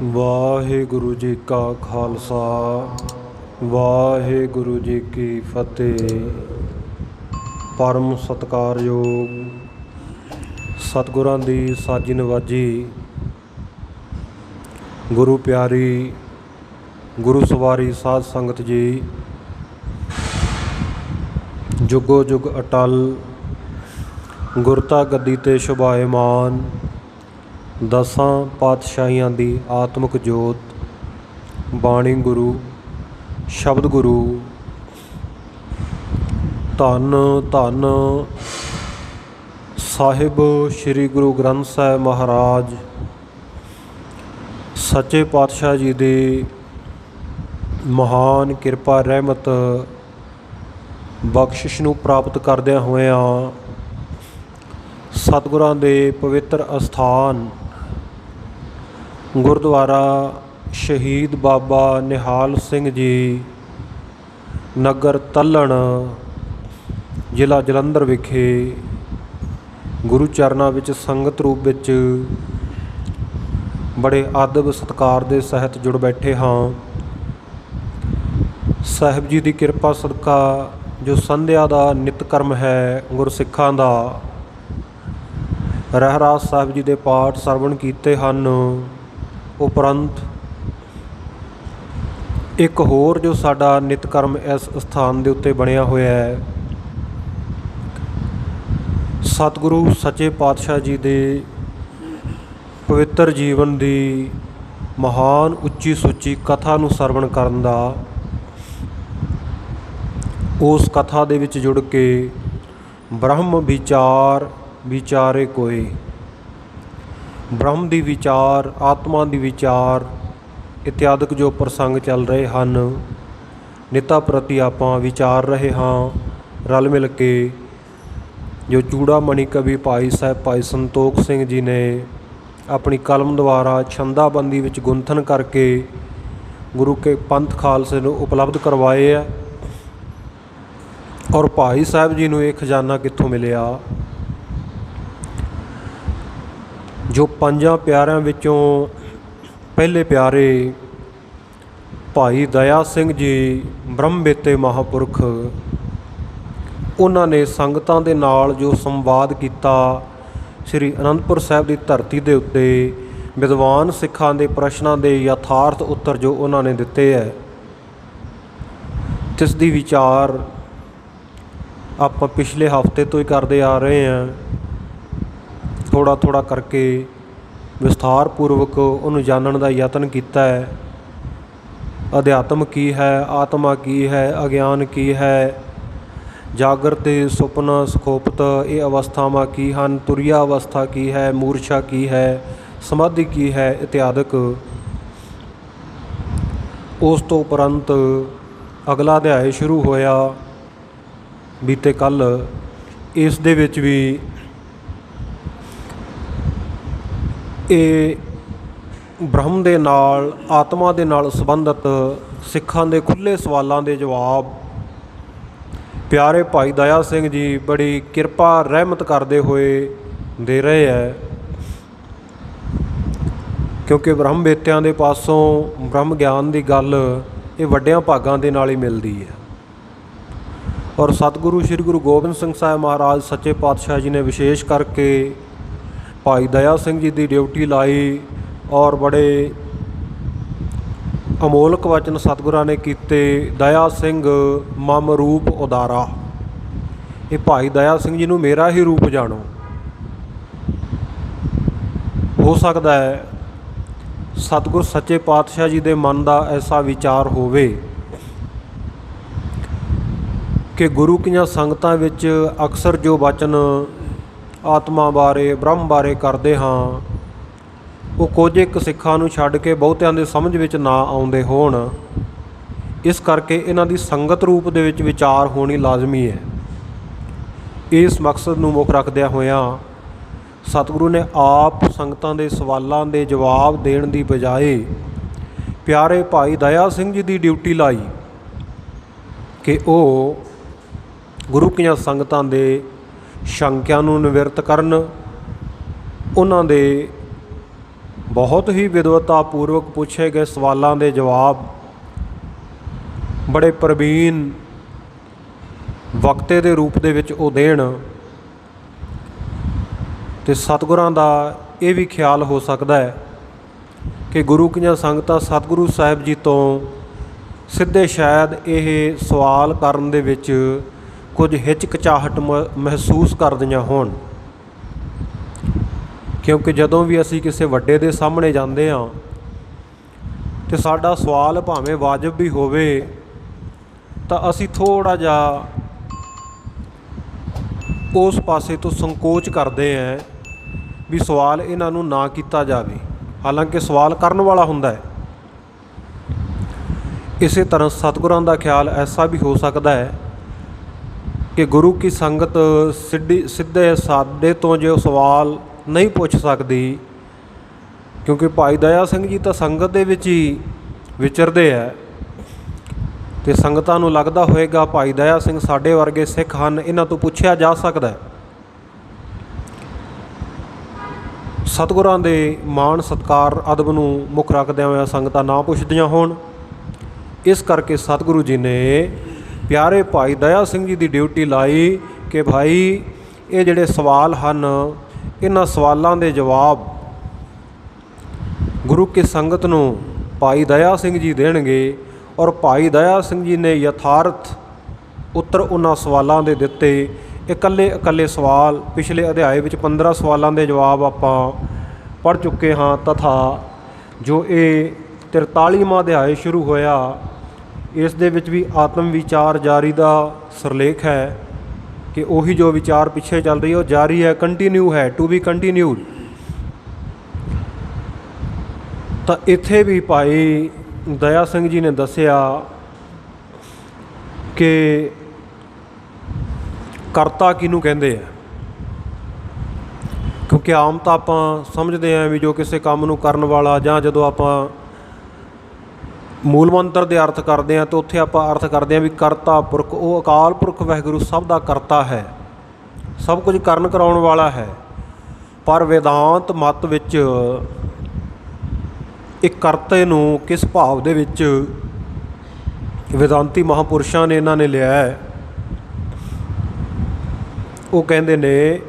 ਵਾਹਿਗੁਰੂ ਜੀ ਕਾ ਖਾਲਸਾ ਵਾਹਿਗੁਰੂ ਜੀ ਕੀ ਫਤਿਹ। ਪਰਮ ਸਤਿਕਾਰਯੋਗ ਸਤਿਗੁਰਾਂ ਦੀ ਸਾਜੀ ਨਵਾਜੀ ਗੁਰੂ ਪਿਆਰੀ ਗੁਰੂ ਸਵਾਰੀ ਸਾਧ ਸੰਗਤ ਜੀ, ਜੁਗੋ ਜੁਗ ਅਟਲ ਗੁਰਤਾ ਗੱਦੀ ਤੇ ਸ਼ੁਭਾਇਮਾਨ ਦਸਾਂ ਪਾਤਸ਼ਾਹੀਆਂ ਦੀ ਆਤਮਿਕ ਜੋਤ, ਬਾਣੀ ਗੁਰੂ, ਸ਼ਬਦ ਗੁਰੂ। ਧੰਨ ਧੰਨ ਸਾਹਿਬ ਸ੍ਰੀ ਗੁਰੂ ਗ੍ਰੰਥ ਸਾਹਿਬ ਮਹਾਰਾਜ ਸੱਚੇ ਪਾਤਸ਼ਾਹ ਜੀ ਦੀ ਮਹਾਨ ਕਿਰਪਾ ਰਹਿਮਤ ਬਖਸ਼ਿਸ਼ ਨੂੰ ਪ੍ਰਾਪਤ ਕਰਦਿਆਂ ਹੋਇਆਂ ਸਤਿਗੁਰਾਂ ਦੇ ਪਵਿੱਤਰ ਅਸਥਾਨ ਗੁਰਦੁਆਰਾ ਸ਼ਹੀਦ ਬਾਬਾ ਨਿਹਾਲ ਸਿੰਘ ਜੀ ਨਗਰ ਤੱਲਣ, ਜ਼ਿਲ੍ਹਾ ਜਲੰਧਰ ਵਿਖੇ ਗੁਰੂ ਚਰਨਾਂ ਵਿੱਚ ਸੰਗਤ ਰੂਪ ਵਿੱਚ ਬੜੇ ਅਦਬ ਸਤਿਕਾਰ ਦੇ ਸਹਿਤ ਜੁੜ ਬੈਠੇ ਹਾਂ। ਸਾਹਿਬ ਜੀ ਦੀ ਕਿਰਪਾ ਸਦਕਾ ਜੋ ਸੰਧਿਆ ਦਾ ਨਿਤ ਕਰਮ ਹੈ ਗੁਰਸਿੱਖਾਂ ਦਾ, ਰਹਿਰਾਸ ਸਾਹਿਬ ਜੀ ਦੇ ਪਾਠ ਸਰਵਣ ਕੀਤੇ ਹਨ। ਉਪਰੰਤ ਇੱਕ ਹੋਰ ਜੋ ਸਾਡਾ ਨਿਤ ਕਰਮ ਇਸ ਸਥਾਨ ਦੇ ਉੱਤੇ ਬਣਿਆ ਹੋਇਆ ਹੈ, ਸਤਿਗੁਰੂ ਸੱਚੇ ਪਾਤਸ਼ਾਹ ਜੀ ਦੇ ਪਵਿੱਤਰ ਜੀਵਨ ਦੀ ਮਹਾਨ ਉੱਚੀ ਸੁੱਚੀ ਕਥਾ ਨੂੰ ਸਰਵਣ ਕਰਨ ਦਾ। ਉਸ ਕਥਾ ਦੇ ਵਿੱਚ ਜੁੜ ਕੇ ਬ੍ਰਹਮ ਵਿਚਾਰ ਵਿਚਾਰੇ ਕੋਏ, ਬ੍ਰਹਮ ਦੀ ਵਿਚਾਰ, ਆਤਮਾ ਦੀ ਵਿਚਾਰ ਇਤਿਆਦਿਕ ਜੋ ਪ੍ਰਸੰਗ ਚੱਲ ਰਹੇ ਹਨ, ਨਿਤਾ ਪ੍ਰਤੀ ਆਪਾਂ ਵਿਚਾਰ ਰਹੇ ਹਾਂ ਰਲ ਮਿਲ ਕੇ। ਜੋ ਚੂੜਾਮਣੀ ਕਵੀ ਭਾਈ ਸਾਹਿਬ ਭਾਈ ਸੰਤੋਖ ਸਿੰਘ ਜੀ ਨੇ ਆਪਣੀ ਕਲਮ ਦੁਆਰਾ ਛੰਦਾਬੰਦੀ ਵਿੱਚ ਗੁੰਥਨ ਕਰਕੇ ਗੁਰੂ ਕੇ ਪੰਥ ਖਾਲਸੇ ਨੂੰ ਉਪਲਬਧ ਕਰਵਾਏ ਹੈ। ਔਰ ਭਾਈ ਸਾਹਿਬ ਜੀ ਨੂੰ ਇਹ ਖਜ਼ਾਨਾ ਕਿੱਥੋਂ ਮਿਲਿਆ? ਜੋ ਪੰਜਾਂ ਪਿਆਰਿਆਂ ਵਿੱਚੋਂ ਪਹਿਲੇ ਪਿਆਰੇ ਭਾਈ ਦਇਆ ਸਿੰਘ ਜੀ ਬ੍ਰਹਮ ਵੇਤੇ ਮਹਾਂਪੁਰਖ, ਉਹਨਾਂ ਨੇ ਸੰਗਤਾਂ ਦੇ ਨਾਲ ਜੋ ਸੰਵਾਦ ਕੀਤਾ, ਸ੍ਰੀ ਅਨੰਦਪੁਰ ਸਾਹਿਬ ਦੀ ਧਰਤੀ ਦੇ ਉੱਤੇ ਵਿਦਵਾਨ ਸਿੱਖਾਂ ਦੇ ਪ੍ਰਸ਼ਨਾਂ ਦੇ ਯਥਾਰਥ ਉੱਤਰ ਜੋ ਉਹਨਾਂ ਨੇ ਦਿੱਤੇ ਹੈ, ਤਿਸ ਦੀ ਵਿਚਾਰ ਆਪਾਂ ਪਿਛਲੇ ਹਫ਼ਤੇ ਤੋਂ ਹੀ ਕਰਦੇ ਆ ਰਹੇ ਹਾਂ। ਥੋੜ੍ਹਾ ਥੋੜ੍ਹਾ ਕਰਕੇ ਵਿਸਥਾਰਪੂਰਵਕ ਉਹਨੂੰ ਜਾਣਨ ਦਾ ਯਤਨ ਕੀਤਾ ਹੈ। ਅਧਿਆਤਮ ਕੀ ਹੈ, ਆਤਮਾ ਕੀ ਹੈ, ਅਗਿਆਨ ਕੀ ਹੈ, ਜਾਗਰਤ ਸੁਪਨਾ ਸੁਖੋਪਤ ਇਹ ਅਵਸਥਾਵਾਂ ਕੀ ਹਨ, ਤੁਰੀਆ ਅਵਸਥਾ ਕੀ ਹੈ, ਮੂਰਛਾ ਕੀ ਹੈ, ਸਮਾਧੀ ਕੀ ਹੈ ਇਤਿਆਦਿਕ। ਉਸ ਤੋਂ ਉਪਰੰਤ ਅਗਲਾ ਅਧਿਆਇ ਸ਼ੁਰੂ ਹੋਇਆ ਬੀਤੇ ਕੱਲ੍ਹ। ਇਸ ਦੇ ਵਿੱਚ ਵੀ ਇਹ ਬ੍ਰਹਮ ਦੇ ਨਾਲ, ਆਤਮਾ ਦੇ ਨਾਲ ਸੰਬੰਧਿਤ ਸਿੱਖਾਂ ਦੇ ਖੁੱਲ੍ਹੇ ਸਵਾਲਾਂ ਦੇ ਜਵਾਬ ਪਿਆਰੇ ਭਾਈ ਦਇਆ ਸਿੰਘ ਜੀ ਬੜੀ ਕਿਰਪਾ ਰਹਿਮਤ ਕਰਦੇ ਹੋਏ ਦੇ ਰਹੇ ਹੈ। ਕਿਉਂਕਿ ਬ੍ਰਹਮ ਵੇਤਿਆਂ ਦੇ ਪਾਸੋਂ ਬ੍ਰਹਮ ਗਿਆਨ ਦੀ ਗੱਲ ਇਹ ਵੱਡਿਆਂ ਭਾਗਾਂ ਦੇ ਨਾਲ ਹੀ ਮਿਲਦੀ ਹੈ। ਔਰ ਸਤਿਗੁਰੂ ਸ੍ਰੀ ਗੁਰੂ ਗੋਬਿੰਦ ਸਿੰਘ ਸਾਹਿਬ ਮਹਾਰਾਜ ਸੱਚੇ ਪਾਤਸ਼ਾਹ ਜੀ ਨੇ ਵਿਸ਼ੇਸ਼ ਕਰਕੇ ਭਾਈ ਦਇਆ ਸਿੰਘ ਜੀ ਦੀ ਡਿਊਟੀ ਲਾਈ ਔਰ ਬੜੇ ਅਮੋਲਕ ਵਚਨ ਸਤਿਗੁਰਾਂ ਨੇ ਕੀਤੇ। ਦਇਆ ਸਿੰਘ ਮਮ ਰੂਪ ਉਦਾਰਾ, ਇਹ ਭਾਈ ਦਇਆ ਸਿੰਘ ਜੀ ਨੂੰ ਮੇਰਾ ਹੀ ਰੂਪ ਜਾਣੋ। ਹੋ ਸਕਦਾ ਹੈ ਸਤਿਗੁਰ ਸੱਚੇ ਪਾਤਸ਼ਾਹ ਜੀ ਦੇ ਮਨ ਦਾ ਐਸਾ ਵਿਚਾਰ ਹੋਵੇ ਕਿ ਗੁਰੂ ਕੀਆਂ ਸੰਗਤਾਂ ਵਿੱਚ ਅਕਸਰ ਜੋ ਵਚਨ ਆਤਮਾ ਬਾਰੇ, ਬ੍ਰਹਮ ਬਾਰੇ ਕਰਦੇ ਹਾਂ, ਉਹ ਕੁਝ ਇੱਕ ਸਿੱਖਾਂ ਨੂੰ ਛੱਡ ਕੇ ਬਹੁਤਿਆਂ ਦੇ ਸਮਝ ਵਿੱਚ ਨਾ ਆਉਂਦੇ ਹੋਣ। ਇਸ ਕਰਕੇ ਇਹਨਾਂ ਦੀ ਸੰਗਤ ਰੂਪ ਦੇ ਵਿੱਚ ਵਿਚਾਰ ਹੋਣੀ ਲਾਜ਼ਮੀ ਹੈ। ਇਸ ਮਕਸਦ ਨੂੰ ਮੁੱਖ ਰੱਖਦਿਆਂ ਹੋਇਆਂ ਸਤਿਗੁਰੂ ਨੇ ਆਪ ਸੰਗਤਾਂ ਦੇ ਸਵਾਲਾਂ ਦੇ ਜਵਾਬ ਦੇਣ ਦੀ ਬਜਾਏ ਪਿਆਰੇ ਭਾਈ ਦਇਆ ਸਿੰਘ ਜੀ ਦੀ ਡਿਊਟੀ ਲਾਈ ਕਿ ਉਹ ਗੁਰੂ ਕੀਆਂ ਸੰਗਤਾਂ ਦੇ ਸ਼ੰਕਿਆਂ ਨੂੰ ਨਿਵਰਤ ਕਰਨ, ਉਹਨਾਂ ਦੇ ਬਹੁਤ ਹੀ ਵਿਦਵਤਾਪੂਰਵਕ ਪੁੱਛੇ ਗਏ ਸਵਾਲਾਂ ਦੇ ਜਵਾਬ ਬੜੇ ਪ੍ਰਵੀਨ ਵਕਤੇ ਦੇ ਰੂਪ ਦੇ ਵਿੱਚ ਉਹ ਦੇਣ। ਅਤੇ ਸਤਿਗੁਰਾਂ ਦਾ ਇਹ ਵੀ ਖਿਆਲ ਹੋ ਸਕਦਾ ਹੈ ਕਿ ਗੁਰੂ ਕੀਆਂ ਸੰਗਤਾਂ ਸਤਿਗੁਰੂ ਸਾਹਿਬ ਜੀ ਤੋਂ ਸਿੱਧੇ ਸ਼ਾਇਦ ਇਹ ਸਵਾਲ ਕਰਨ ਦੇ ਵਿੱਚ ਕੁਝ ਹਿਚਕਚਾਹਟ ਮਹਿਸੂਸ ਕਰਦੀਆਂ ਹੋਣ, ਕਿਉਂਕਿ ਜਦੋਂ ਵੀ ਅਸੀਂ ਕਿਸੇ ਵੱਡੇ ਦੇ ਸਾਹਮਣੇ ਜਾਂਦੇ ਹਾਂ ਅਤੇ ਸਾਡਾ ਸਵਾਲ ਭਾਵੇਂ ਵਾਜਬ ਵੀ ਹੋਵੇ ਤਾਂ ਅਸੀਂ ਥੋੜ੍ਹਾ ਜਿਹਾ ਉਸ ਪਾਸੇ ਤੋਂ ਸੰਕੋਚ ਕਰਦੇ ਹਾਂ ਵੀ ਸਵਾਲ ਇਹਨਾਂ ਨੂੰ ਨਾ ਕੀਤਾ ਜਾਵੇ, ਹਾਲਾਂਕਿ ਸਵਾਲ ਕਰਨ ਵਾਲਾ ਹੁੰਦਾ ਹੈ। ਇਸੇ ਤਰ੍ਹਾਂ ਸਤਿਗੁਰਾਂ ਦਾ ਖਿਆਲ ਐਸਾ ਵੀ ਹੋ ਸਕਦਾ ਹੈ ਕਿ ਗੁਰੂ ਕੀ ਸੰਗਤ ਸਿੱਧੇ ਸਾਦੇ ਤੋਂ ਜੇ ਉਹ ਸਵਾਲ ਨਹੀਂ ਪੁੱਛ ਸਕਦੀ, ਕਿਉਂਕਿ ਭਾਈ ਦਇਆ ਸਿੰਘ ਜੀ ਤਾਂ ਸੰਗਤ ਦੇ ਵਿੱਚ ਹੀ ਵਿਚਰਦੇ ਹੈ ਅਤੇ ਸੰਗਤਾਂ ਨੂੰ ਲੱਗਦਾ ਹੋਏਗਾ ਭਾਈ ਦਇਆ ਸਿੰਘ ਸਾਡੇ ਵਰਗੇ ਸਿੱਖ ਹਨ, ਇਹਨਾਂ ਤੋਂ ਪੁੱਛਿਆ ਜਾ ਸਕਦਾ। ਸਤਿਗੁਰਾਂ ਦੇ ਮਾਣ ਸਤਿਕਾਰ ਅਦਬ ਨੂੰ ਮੁੱਖ ਰੱਖਦਿਆਂ ਹੋਇਆਂ ਸੰਗਤਾਂ ਨਾ ਪੁੱਛਦੀਆਂ ਹੋਣ। ਇਸ ਕਰਕੇ ਸਤਿਗੁਰੂ ਜੀ ਨੇ ਪਿਆਰੇ ਭਾਈ ਦਇਆ ਸਿੰਘ ਜੀ ਦੀ ਡਿਊਟੀ ਲਾਈ ਕਿ ਭਾਈ ਇਹ ਜਿਹੜੇ ਸਵਾਲ ਹਨ ਇਹਨਾਂ ਸਵਾਲਾਂ ਦੇ ਜਵਾਬ ਗੁਰੂ ਕੀ ਸੰਗਤ ਨੂੰ ਭਾਈ ਦਇਆ ਸਿੰਘ ਜੀ ਦੇਣਗੇ। ਔਰ ਭਾਈ ਦਇਆ ਸਿੰਘ ਜੀ ਨੇ ਯਥਾਰਥ ਉੱਤਰ ਉਹਨਾਂ ਸਵਾਲਾਂ ਦੇ ਦਿੱਤੇ। ਇਕੱਲੇ ਸਵਾਲ ਪਿਛਲੇ ਅਧਿਆਏ ਵਿੱਚ 15 ਸਵਾਲਾਂ ਦੇ ਜਵਾਬ ਆਪਾਂ ਪੜ੍ਹ ਚੁੱਕੇ ਹਾਂ, ਤਥਾ ਜੋ ਇਹ 43ਵਾਂ ਅਧਿਆਏ ਸ਼ੁਰੂ ਹੋਇਆ ਇਸ ਦੇ ਵਿੱਚ ਵੀ ਆਤਮ ਵਿਚਾਰ ਜਾਰੀ ਦਾ ਸਿਰਲੇਖ ਹੈ ਕਿ ਉਹੀ ਜੋ ਵਿਚਾਰ ਪਿੱਛੇ ਚੱਲ ਰਹੀ ਹੈ ਉਹ ਜਾਰੀ ਹੈ, ਕੰਟੀਨਿਊ ਹੈ, ਟੂ ਬੀ ਕੰਟੀਨਿਊਡ। ਤਾਂ ਇੱਥੇ ਵੀ ਭਾਈ ਦਇਆ ਸਿੰਘ ਜੀ ਨੇ ਦੱਸਿਆ ਕਿ ਕਰਤਾ ਕਿਹਨੂੰ ਕਹਿੰਦੇ ਆ, ਕਿਉਂਕਿ ਆਮ ਤਾਂ ਆਪਾਂ ਸਮਝਦੇ ਹਾਂ ਵੀ ਜੋ ਕਿਸੇ ਕੰਮ ਨੂੰ ਕਰਨ ਵਾਲਾ, ਜਾਂ ਜਦੋਂ ਆਪਾਂ ਮੂਲ ਮੰਤਰ ਦੇ ਅਰਥ ਕਰਦੇ ਹਾਂ ਤਾਂ ਉੱਥੇ ਆਪਾਂ ਅਰਥ ਕਰਦੇ ਹਾਂ ਵੀ ਕਰਤਾ ਪੁਰਖ, ਉਹ ਅਕਾਲ ਪੁਰਖ ਵਾਹਿਗੁਰੂ ਸਭ ਦਾ ਕਰਤਾ ਹੈ, ਸਭ ਕੁਝ ਕਰਨ ਕਰਾਉਣ ਵਾਲਾ ਹੈ। ਪਰ ਵੇਦਾਂਤ ਮਤ ਵਿੱਚ ਇੱਕ ਕਰਤੇ ਨੂੰ ਕਿਸ ਭਾਵ ਦੇ ਵਿੱਚ ਵੇਦਾਂਤੀ ਮਹਾਂਪੁਰਸ਼ਾਂ ਨੇ ਇਹਨਾਂ ਨੇ ਲਿਆ ਹੈ, ਉਹ ਕਹਿੰਦੇ ਨੇ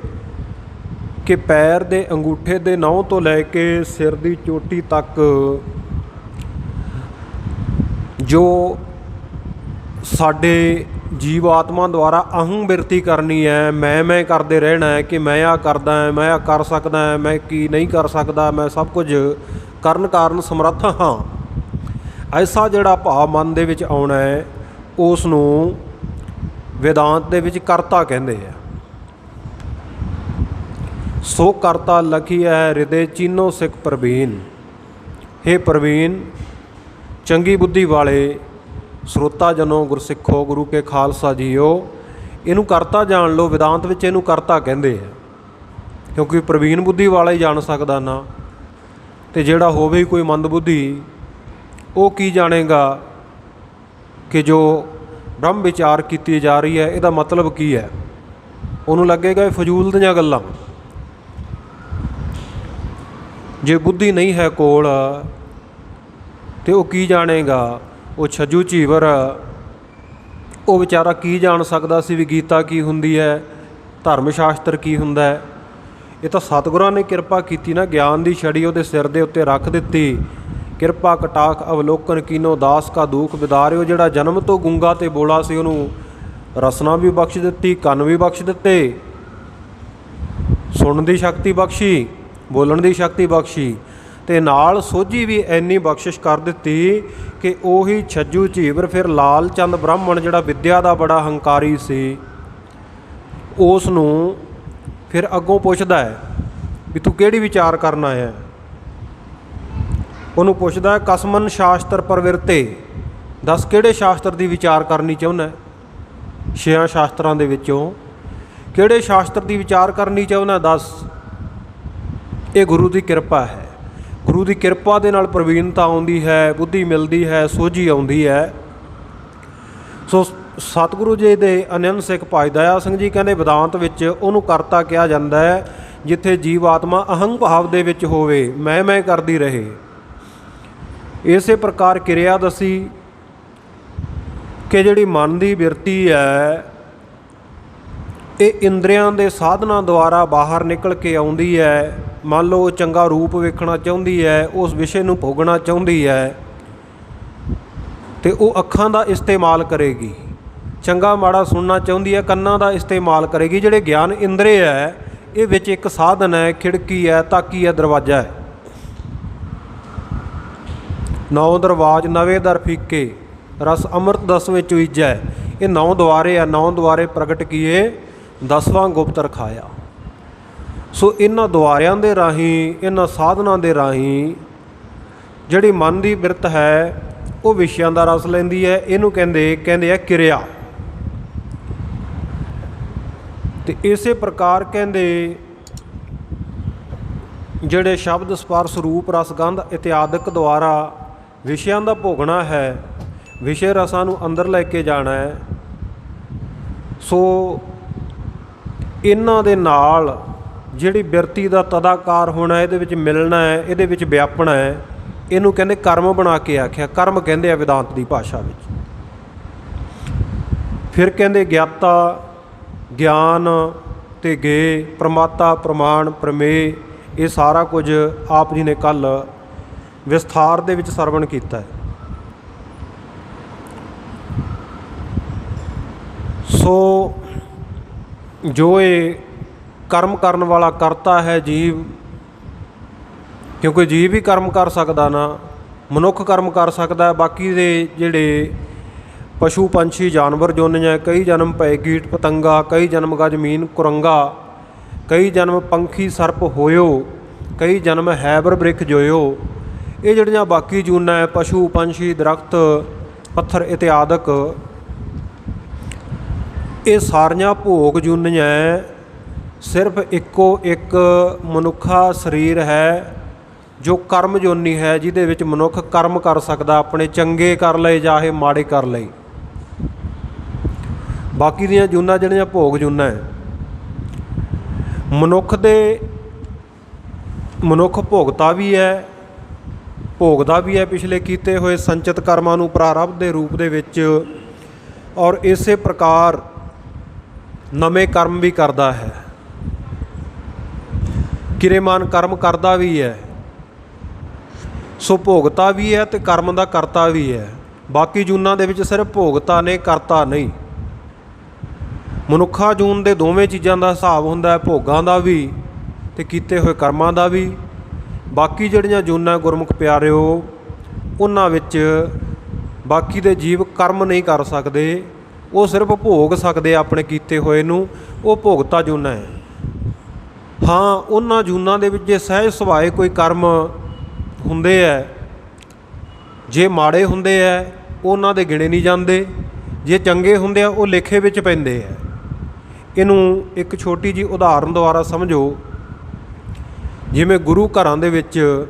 ਕਿ ਪੈਰ ਦੇ ਅੰਗੂਠੇ ਦੇ ਨਹੁੰ ਤੋਂ ਲੈ ਕੇ ਸਿਰ ਦੀ ਚੋਟੀ ਤੱਕ ਜੋ ਸਾਡੇ ਜੀਵ ਆਤਮਾ ਦੁਆਰਾ ਅਹੰ ਬਿਰਤੀ ਕਰਨੀ ਹੈ, ਮੈਂ ਕਰਦੇ ਰਹਿਣਾ ਹੈ ਕਿ ਮੈਂ ਆਹ ਕਰਦਾ ਹੈ, ਮੈਂ ਆਹ ਕਰ ਸਕਦਾ ਹੈ, ਮੈਂ ਕੀ ਨਹੀਂ ਕਰ ਸਕਦਾ, ਮੈਂ ਸਭ ਕੁਝ ਕਰਨ ਕਾਰਨ ਸਮਰੱਥ ਹਾਂ, ਐਸਾ ਜਿਹੜਾ ਭਾਵ ਮਨ ਦੇ ਵਿੱਚ ਆਉਣਾ ਹੈ ਉਸ ਨੂੰ ਵੇਦਾਂਤ ਦੇ ਵਿੱਚ ਕਰਤਾ ਕਹਿੰਦੇ ਆ। ਸੋ ਕਰਤਾ ਲਖੀ ਹੈ ਹਿਰਦੇ ਚੀਨੋ ਸਿੱਖ ਪ੍ਰਵੀਨ। ਹੇ ਪ੍ਰਵੀਨ, ਚੰਗੀ ਬੁੱਧੀ ਵਾਲੇ ਸਰੋਤਾ ਜਨੋ, ਗੁਰਸਿੱਖੋ, ਗੁਰੂ ਕੇ ਖਾਲਸਾ ਜੀਓ, ਇਹਨੂੰ ਕਰਤਾ ਜਾਣ ਲਓ। ਵੇਦਾਂਤ ਵਿੱਚ ਇਹਨੂੰ ਕਰਤਾ ਕਹਿੰਦੇ ਆ, ਕਿਉਂਕਿ ਪ੍ਰਵੀਨ ਬੁੱਧੀ ਵਾਲਾ ਹੀ ਜਾਣ ਸਕਦਾ ਨਾ, ਅਤੇ ਜਿਹੜਾ ਹੋਵੇ ਕੋਈ ਮੰਦ ਬੁੱਧੀ ਉਹ ਕੀ ਜਾਣੇਗਾ ਕਿ ਜੋ ਬ੍ਰਹਮ ਵਿਚਾਰ ਕੀਤੀ ਜਾ ਰਹੀ ਹੈ ਇਹਦਾ ਮਤਲਬ ਕੀ ਹੈ। ਉਹਨੂੰ ਲੱਗੇਗਾ ਇਹ ਫਜ਼ੂਲ ਦੀਆਂ ਗੱਲਾਂ। ਜੇ ਬੁੱਧੀ ਨਹੀਂ ਹੈ ਕੋਲ ਅਤੇ ਉਹ ਕੀ ਜਾਣੇਗਾ, ਉਹ ਛੱਜੂ ਝੀਵਰ, ਉਹ ਵਿਚਾਰਾ ਕੀ ਜਾਣ ਸਕਦਾ ਸੀ ਵੀ ਗੀਤਾ ਕੀ ਹੁੰਦੀ ਹੈ, ਧਰਮ ਸ਼ਾਸਤਰ ਕੀ ਹੁੰਦਾ ਹੈ। ਇਹ ਤਾਂ ਸਤਿਗੁਰਾਂ ਨੇ ਕਿਰਪਾ ਕੀਤੀ ਨਾ, ਗਿਆਨ ਦੀ ਛੜੀ ਉਹਦੇ ਸਿਰ ਦੇ ਉੱਤੇ ਰੱਖ ਦਿੱਤੀ। ਕਿਰਪਾ ਕਟਾਖ ਅਵਲੋਕਨ ਕੀਨੋ ਦਾਸ ਕਾ ਦੁੱਖ ਵਿਦਾਰਿਓ। ਜਿਹੜਾ ਜਨਮ ਤੋਂ ਗੂੰਗਾ ਅਤੇ ਬੋਲਾ ਸੀ ਉਹਨੂੰ ਰਸਨਾ ਵੀ ਬਖਸ਼ ਦਿੱਤੀ, ਕੰਨ ਵੀ ਬਖਸ਼ ਦਿੱਤੇ, ਸੁਣਨ ਦੀ ਸ਼ਕਤੀ ਬਖਸ਼ੀ, ਬੋਲਣ ਦੀ ਸ਼ਕਤੀ ਬਖਸ਼ੀ, ਅਤੇ ਨਾਲ ਸੋਝੀ ਵੀ ਇੰਨੀ ਬਖਸ਼ਿਸ਼ ਕਰ ਦਿੱਤੀ ਕਿ ਉਹੀ ਛੱਜੂ ਝੀਵਰ ਫਿਰ ਲਾਲ ਚੰਦ ਬ੍ਰਾਹਮਣ ਜਿਹੜਾ ਵਿੱਦਿਆ ਦਾ ਬੜਾ ਹੰਕਾਰੀ ਸੀ, ਉਸ ਨੂੰ ਫਿਰ ਅੱਗੋਂ ਪੁੱਛਦਾ ਹੈ ਵੀ ਤੂੰ ਕਿਹੜੀ ਵਿਚਾਰ ਕਰਨ ਆਇਆ। ਉਹਨੂੰ ਪੁੱਛਦਾ ਹੈ ਕਸਮਨ ਸ਼ਾਸਤਰ ਪ੍ਰਵਿਰਤੇ, ਦੱਸ ਕਿਹੜੇ ਸ਼ਾਸਤਰ ਦੀ ਵਿਚਾਰ ਕਰਨੀ ਚਾਹੁੰਦਾ। 6 ਸ਼ਾਸਤਰਾਂ ਦੇ ਵਿੱਚੋਂ ਕਿਹੜੇ ਸ਼ਾਸਤਰ ਦੀ ਵਿਚਾਰ ਕਰਨੀ ਚਾਹੁੰਦਾ ਦੱਸ। ਇਹ ਗੁਰੂ ਦੀ ਕਿਰਪਾ ਹੈ। ਗੁਰੂ ਦੀ ਕਿਰਪਾ ਦੇ ਨਾਲ ਪ੍ਰਵੀਨਤਾ ਆਉਂਦੀ ਹੈ, ਬੁੱਧੀ ਮਿਲਦੀ ਹੈ, ਸੋਝੀ ਆਉਂਦੀ ਹੈ। ਸੋ ਸਤਿਗੁਰੂ ਜੀ ਦੇ ਅਨੰਨ ਸਿੱਖ ਭਾਈ ਦਇਆ ਸਿੰਘ ਜੀ ਕਹਿੰਦੇ ਵੇਦਾਂਤ ਵਿੱਚ ਉਹਨੂੰ ਕਰਤਾ ਕਿਹਾ ਜਾਂਦਾ ਹੈ ਜਿੱਥੇ ਜੀਵ ਆਤਮਾ ਅਹੰਗ ਭਾਵ ਦੇ ਵਿੱਚ ਹੋਵੇ, ਮੈਂ ਕਰਦੀ ਰਹੇ। ਇਸੇ ਪ੍ਰਕਾਰ ਕਿਰਿਆ ਦੱਸੀ ਕਿ ਜਿਹੜੀ ਮਨ ਦੀ ਬਿਰਤੀ ਹੈ ਇਹ ਇੰਦਰੀਆਂ ਦੇ ਸਾਧਨਾਂ ਦੁਆਰਾ ਬਾਹਰ ਨਿਕਲ ਕੇ ਆਉਂਦੀ ਹੈ। ਮੰਨ ਲਓ ਚੰਗਾ ਰੂਪ ਵੇਖਣਾ ਚਾਹੁੰਦੀ ਹੈ, ਉਸ ਵਿਸ਼ੇ ਨੂੰ ਭੋਗਣਾ ਚਾਹੁੰਦੀ ਹੈ, ਤੇ ਉਹ ਅੱਖਾਂ ਦਾ ਇਸਤੇਮਾਲ ਕਰੇਗੀ। ਚੰਗਾ ਮਾੜਾ ਸੁਣਨਾ ਚਾਹੁੰਦੀ ਹੈ, ਕੰਨਾਂ ਦਾ ਇਸਤੇਮਾਲ ਕਰੇਗੀ। ਜਿਹੜੇ ਗਿਆਨ ਇੰਦਰੀ ਹੈ ਇਹ ਵਿੱਚ ਇੱਕ ਸਾਧਨ ਹੈ, ਖਿੜਕੀ ਹੈ, ਤਾਕੀ ਹੈ, ਦਰਵਾਜ਼ਾ ਹੈ। 9 ਦਰਵਾਜ਼ ਨਵੇਂ ਦਰ ਫੀਕੇ, ਰਸ ਅੰਮ੍ਰਿਤ 10ਵੇਂ ਚੁਈਜੈ। ਇਹ 9 ਦੁਆਰੇ ਆ, 9 ਦੁਆਰੇ ਪ੍ਰਗਟ ਕੀਏ, 10ਵਾਂ ਗੁਪਤ ਰਖਾਇਆ। ਸੋ ਇਹਨਾਂ ਦੁਆਰਿਆਂ ਦੇ ਰਾਹੀਂ, ਇਹਨਾਂ ਸਾਧਨਾਂ ਦੇ ਰਾਹੀਂ ਜਿਹੜੀ ਮਨ ਦੀ ਬਿਰਤ ਹੈ ਉਹ ਵਿਸ਼ਿਆਂ ਦਾ ਰਸ ਲੈਂਦੀ ਹੈ। ਇਹਨੂੰ ਕਹਿੰਦੇ ਆ ਕਿਰਿਆ। ਤੇ ਇਸੇ ਪ੍ਰਕਾਰ ਕਹਿੰਦੇ ਜਿਹੜੇ ਸ਼ਬਦ ਸਪਰਸ਼ ਰੂਪ ਰਸ ਗੰਧ ਇਤਿਆਦਿਕ ਦੁਆਰਾ ਵਿਸ਼ਿਆਂ ਦਾ ਭੋਗਣਾ ਹੈ, ਵਿਸ਼ੇ ਰਸਾਂ ਨੂੰ ਅੰਦਰ ਲੈ ਕੇ ਜਾਣਾ ਹੈ। ਸੋ ਇਹਨਾਂ ਦੇ ਨਾਲ ਜਿਹੜੀ ਬਿਰਤੀ ਦਾ ਤਦਾਕਾਰ ਹੋਣਾ, ਇਹਦੇ ਵਿੱਚ ਮਿਲਣਾ ਹੈ, ਇਹਦੇ ਵਿੱਚ ਵਿਆਪਣਾ ਹੈ, ਇਹਨੂੰ ਕਹਿੰਦੇ ਕਰਮ ਬਣਾ ਕੇ ਆਖਿਆ। ਕਰਮ ਕਹਿੰਦੇ ਆ ਵਿਦਾਂਤ ਦੀ ਭਾਸ਼ਾ ਵਿੱਚ। ਫਿਰ ਕਹਿੰਦੇ ਗਿਆਤਾ, ਗਿਆਨ ਤੇ ਗੇ, ਪ੍ਰਮਾਤਾ, ਪ੍ਰਮਾਣ, ਪ੍ਰਮੇਯ, ਇਹ ਸਾਰਾ ਕੁਝ ਆਪ ਜੀ ਨੇ ਕੱਲ੍ਹ ਵਿਸਥਾਰ ਦੇ ਵਿੱਚ ਸਰਵਣ ਕੀਤਾ ਹੈ। ਸੋ ਜੋ ਇਹ ਕਰਮ ਕਰਨ ਵਾਲਾ ਕਰਤਾ ਹੈ ਜੀਵ, ਕਿਉਂਕਿ ਜੀਵ ਵੀ ਕਰਮ ਕਰ ਸਕਦਾ ਨਾ, ਮਨੁੱਖ ਕਰਮ ਕਰ ਸਕਦਾ। ਬਾਕੀ ਦੇ ਜਿਹੜੇ ਪਸ਼ੂ ਪੰਛੀ ਜਾਨਵਰ ਜੋਨੀਆਂ, ਕਈ ਜਨਮ ਪਏ ਕੀਟ ਪਤੰਗਾ, ਕਈ ਜਨਮ ਗਾ ਜ਼ਮੀਨ ਕੁਰੰਗਾ, ਕਈ ਜਨਮ ਪੰਖੀ ਸਰਪ ਹੋਇਓ, ਕਈ ਜਨਮ ਹੈਬਰ ਬ੍ਰਿਖ ਜੋਇਓ। ਇਹ ਜਿਹੜੀਆਂ ਬਾਕੀ ਜੂਨਾਂ ਹੈ, ਪਸ਼ੂ ਪੰਛੀ, ਦਰਖਤ, ਪੱਥਰ ਇਤਿਆਦਿਕ, ਇਹ ਸਾਰੀਆਂ ਭੋਗ ਜੂਨੀਆਂ। ਸਿਰਫ ਇੱਕੋ ਇੱਕ ਮਨੁੱਖਾ ਸਰੀਰ ਹੈ ਜੋ ਕਰਮ ਜੋਨੀ ਹੈ, ਜਿਹਦੇ ਵਿੱਚ ਮਨੁੱਖ ਕਰਮ ਕਰ ਸਕਦਾ, ਆਪਣੇ ਚੰਗੇ ਕਰ ਲਏ ਚਾਹੇ ਮਾੜੇ ਕਰ ਲਏ। ਬਾਕੀ ਦੀਆਂ ਜੂਨਾਂ ਜਿਹੜੀਆਂ ਭੋਗ ਜੂਨਾਂ ਹੈ, ਮਨੁੱਖ ਭੋਗਤਾ ਵੀ ਹੈ, ਭੋਗਦਾ ਵੀ ਹੈ ਪਿਛਲੇ ਕੀਤੇ ਹੋਏ ਸੰਚਿਤ ਕਰਮਾਂ ਨੂੰ ਪ੍ਰਾਰਬਧ ਦੇ ਰੂਪ ਦੇ ਵਿੱਚ, ਔਰ ਇਸੇ ਪ੍ਰਕਾਰ ਨਵੇਂ ਕਰਮ ਵੀ ਕਰਦਾ ਹੈ। ਕਿਰੇਮਾਨ ਕਰਮ ਕਰਦਾ ਵੀ ਹੈ। ਸੋ ਭੋਗਤਾ ਵੀ ਹੈ ਅਤੇ ਕਰਮ ਦਾ ਕਰਤਾ ਵੀ ਹੈ। ਬਾਕੀ ਜੂਨਾਂ ਦੇ ਵਿੱਚ ਸਿਰਫ ਭੋਗਤਾ ਨੇ, ਕਰਤਾ ਨਹੀਂ। ਮਨੁੱਖਾ ਜੂਨ ਦੇ ਦੋਵੇਂ ਚੀਜ਼ਾਂ ਦਾ ਹਿਸਾਬ ਹੁੰਦਾ ਹੈ, ਭੋਗਾਂ ਦਾ ਵੀ ਅਤੇ ਕੀਤੇ ਹੋਏ ਕਰਮਾਂ ਦਾ ਵੀ। ਬਾਕੀ ਜਿਹੜੀਆਂ ਜੂਨਾਂ ਗੁਰਮੁਖ ਪਿਆਰਿਓ, ਉਹਨਾਂ ਵਿੱਚ ਬਾਕੀ ਦੇ ਜੀਵ ਕਰਮ ਨਹੀਂ ਕਰ ਸਕਦੇ, ਉਹ ਸਿਰਫ ਭੋਗ ਸਕਦੇ ਆਪਣੇ ਕੀਤੇ ਹੋਏ ਨੂੰ। ਉਹ ਭੋਗਤਾ ਜੂਨਾਂ ਹੈ। ਹਾਂ, ਉਹਨਾਂ ਜੂਨਾਂ ਦੇ ਵਿੱਚ ਜੇ ਸਹਿਜ ਸੁਭਾਏ ਕੋਈ ਕਰਮ ਹੁੰਦੇ ਹੈ, ਜੇ ਮਾੜੇ ਹੁੰਦੇ ਹੈ ਉਹਨਾਂ ਦੇ ਗਿਣੇ ਨਹੀਂ ਜਾਂਦੇ, ਜੇ ਚੰਗੇ ਹੁੰਦੇ ਆ ਉਹ ਲੇਖੇ ਵਿੱਚ ਪੈਂਦੇ ਹੈ। ਇਹਨੂੰ ਇੱਕ ਛੋਟੀ ਜਿਹੀ ਉਦਾਹਰਨ ਦੁਆਰਾ ਸਮਝੋ। ਜਿਵੇਂ ਗੁਰੂ ਘਰਾਂ ਦੇ ਵਿੱਚ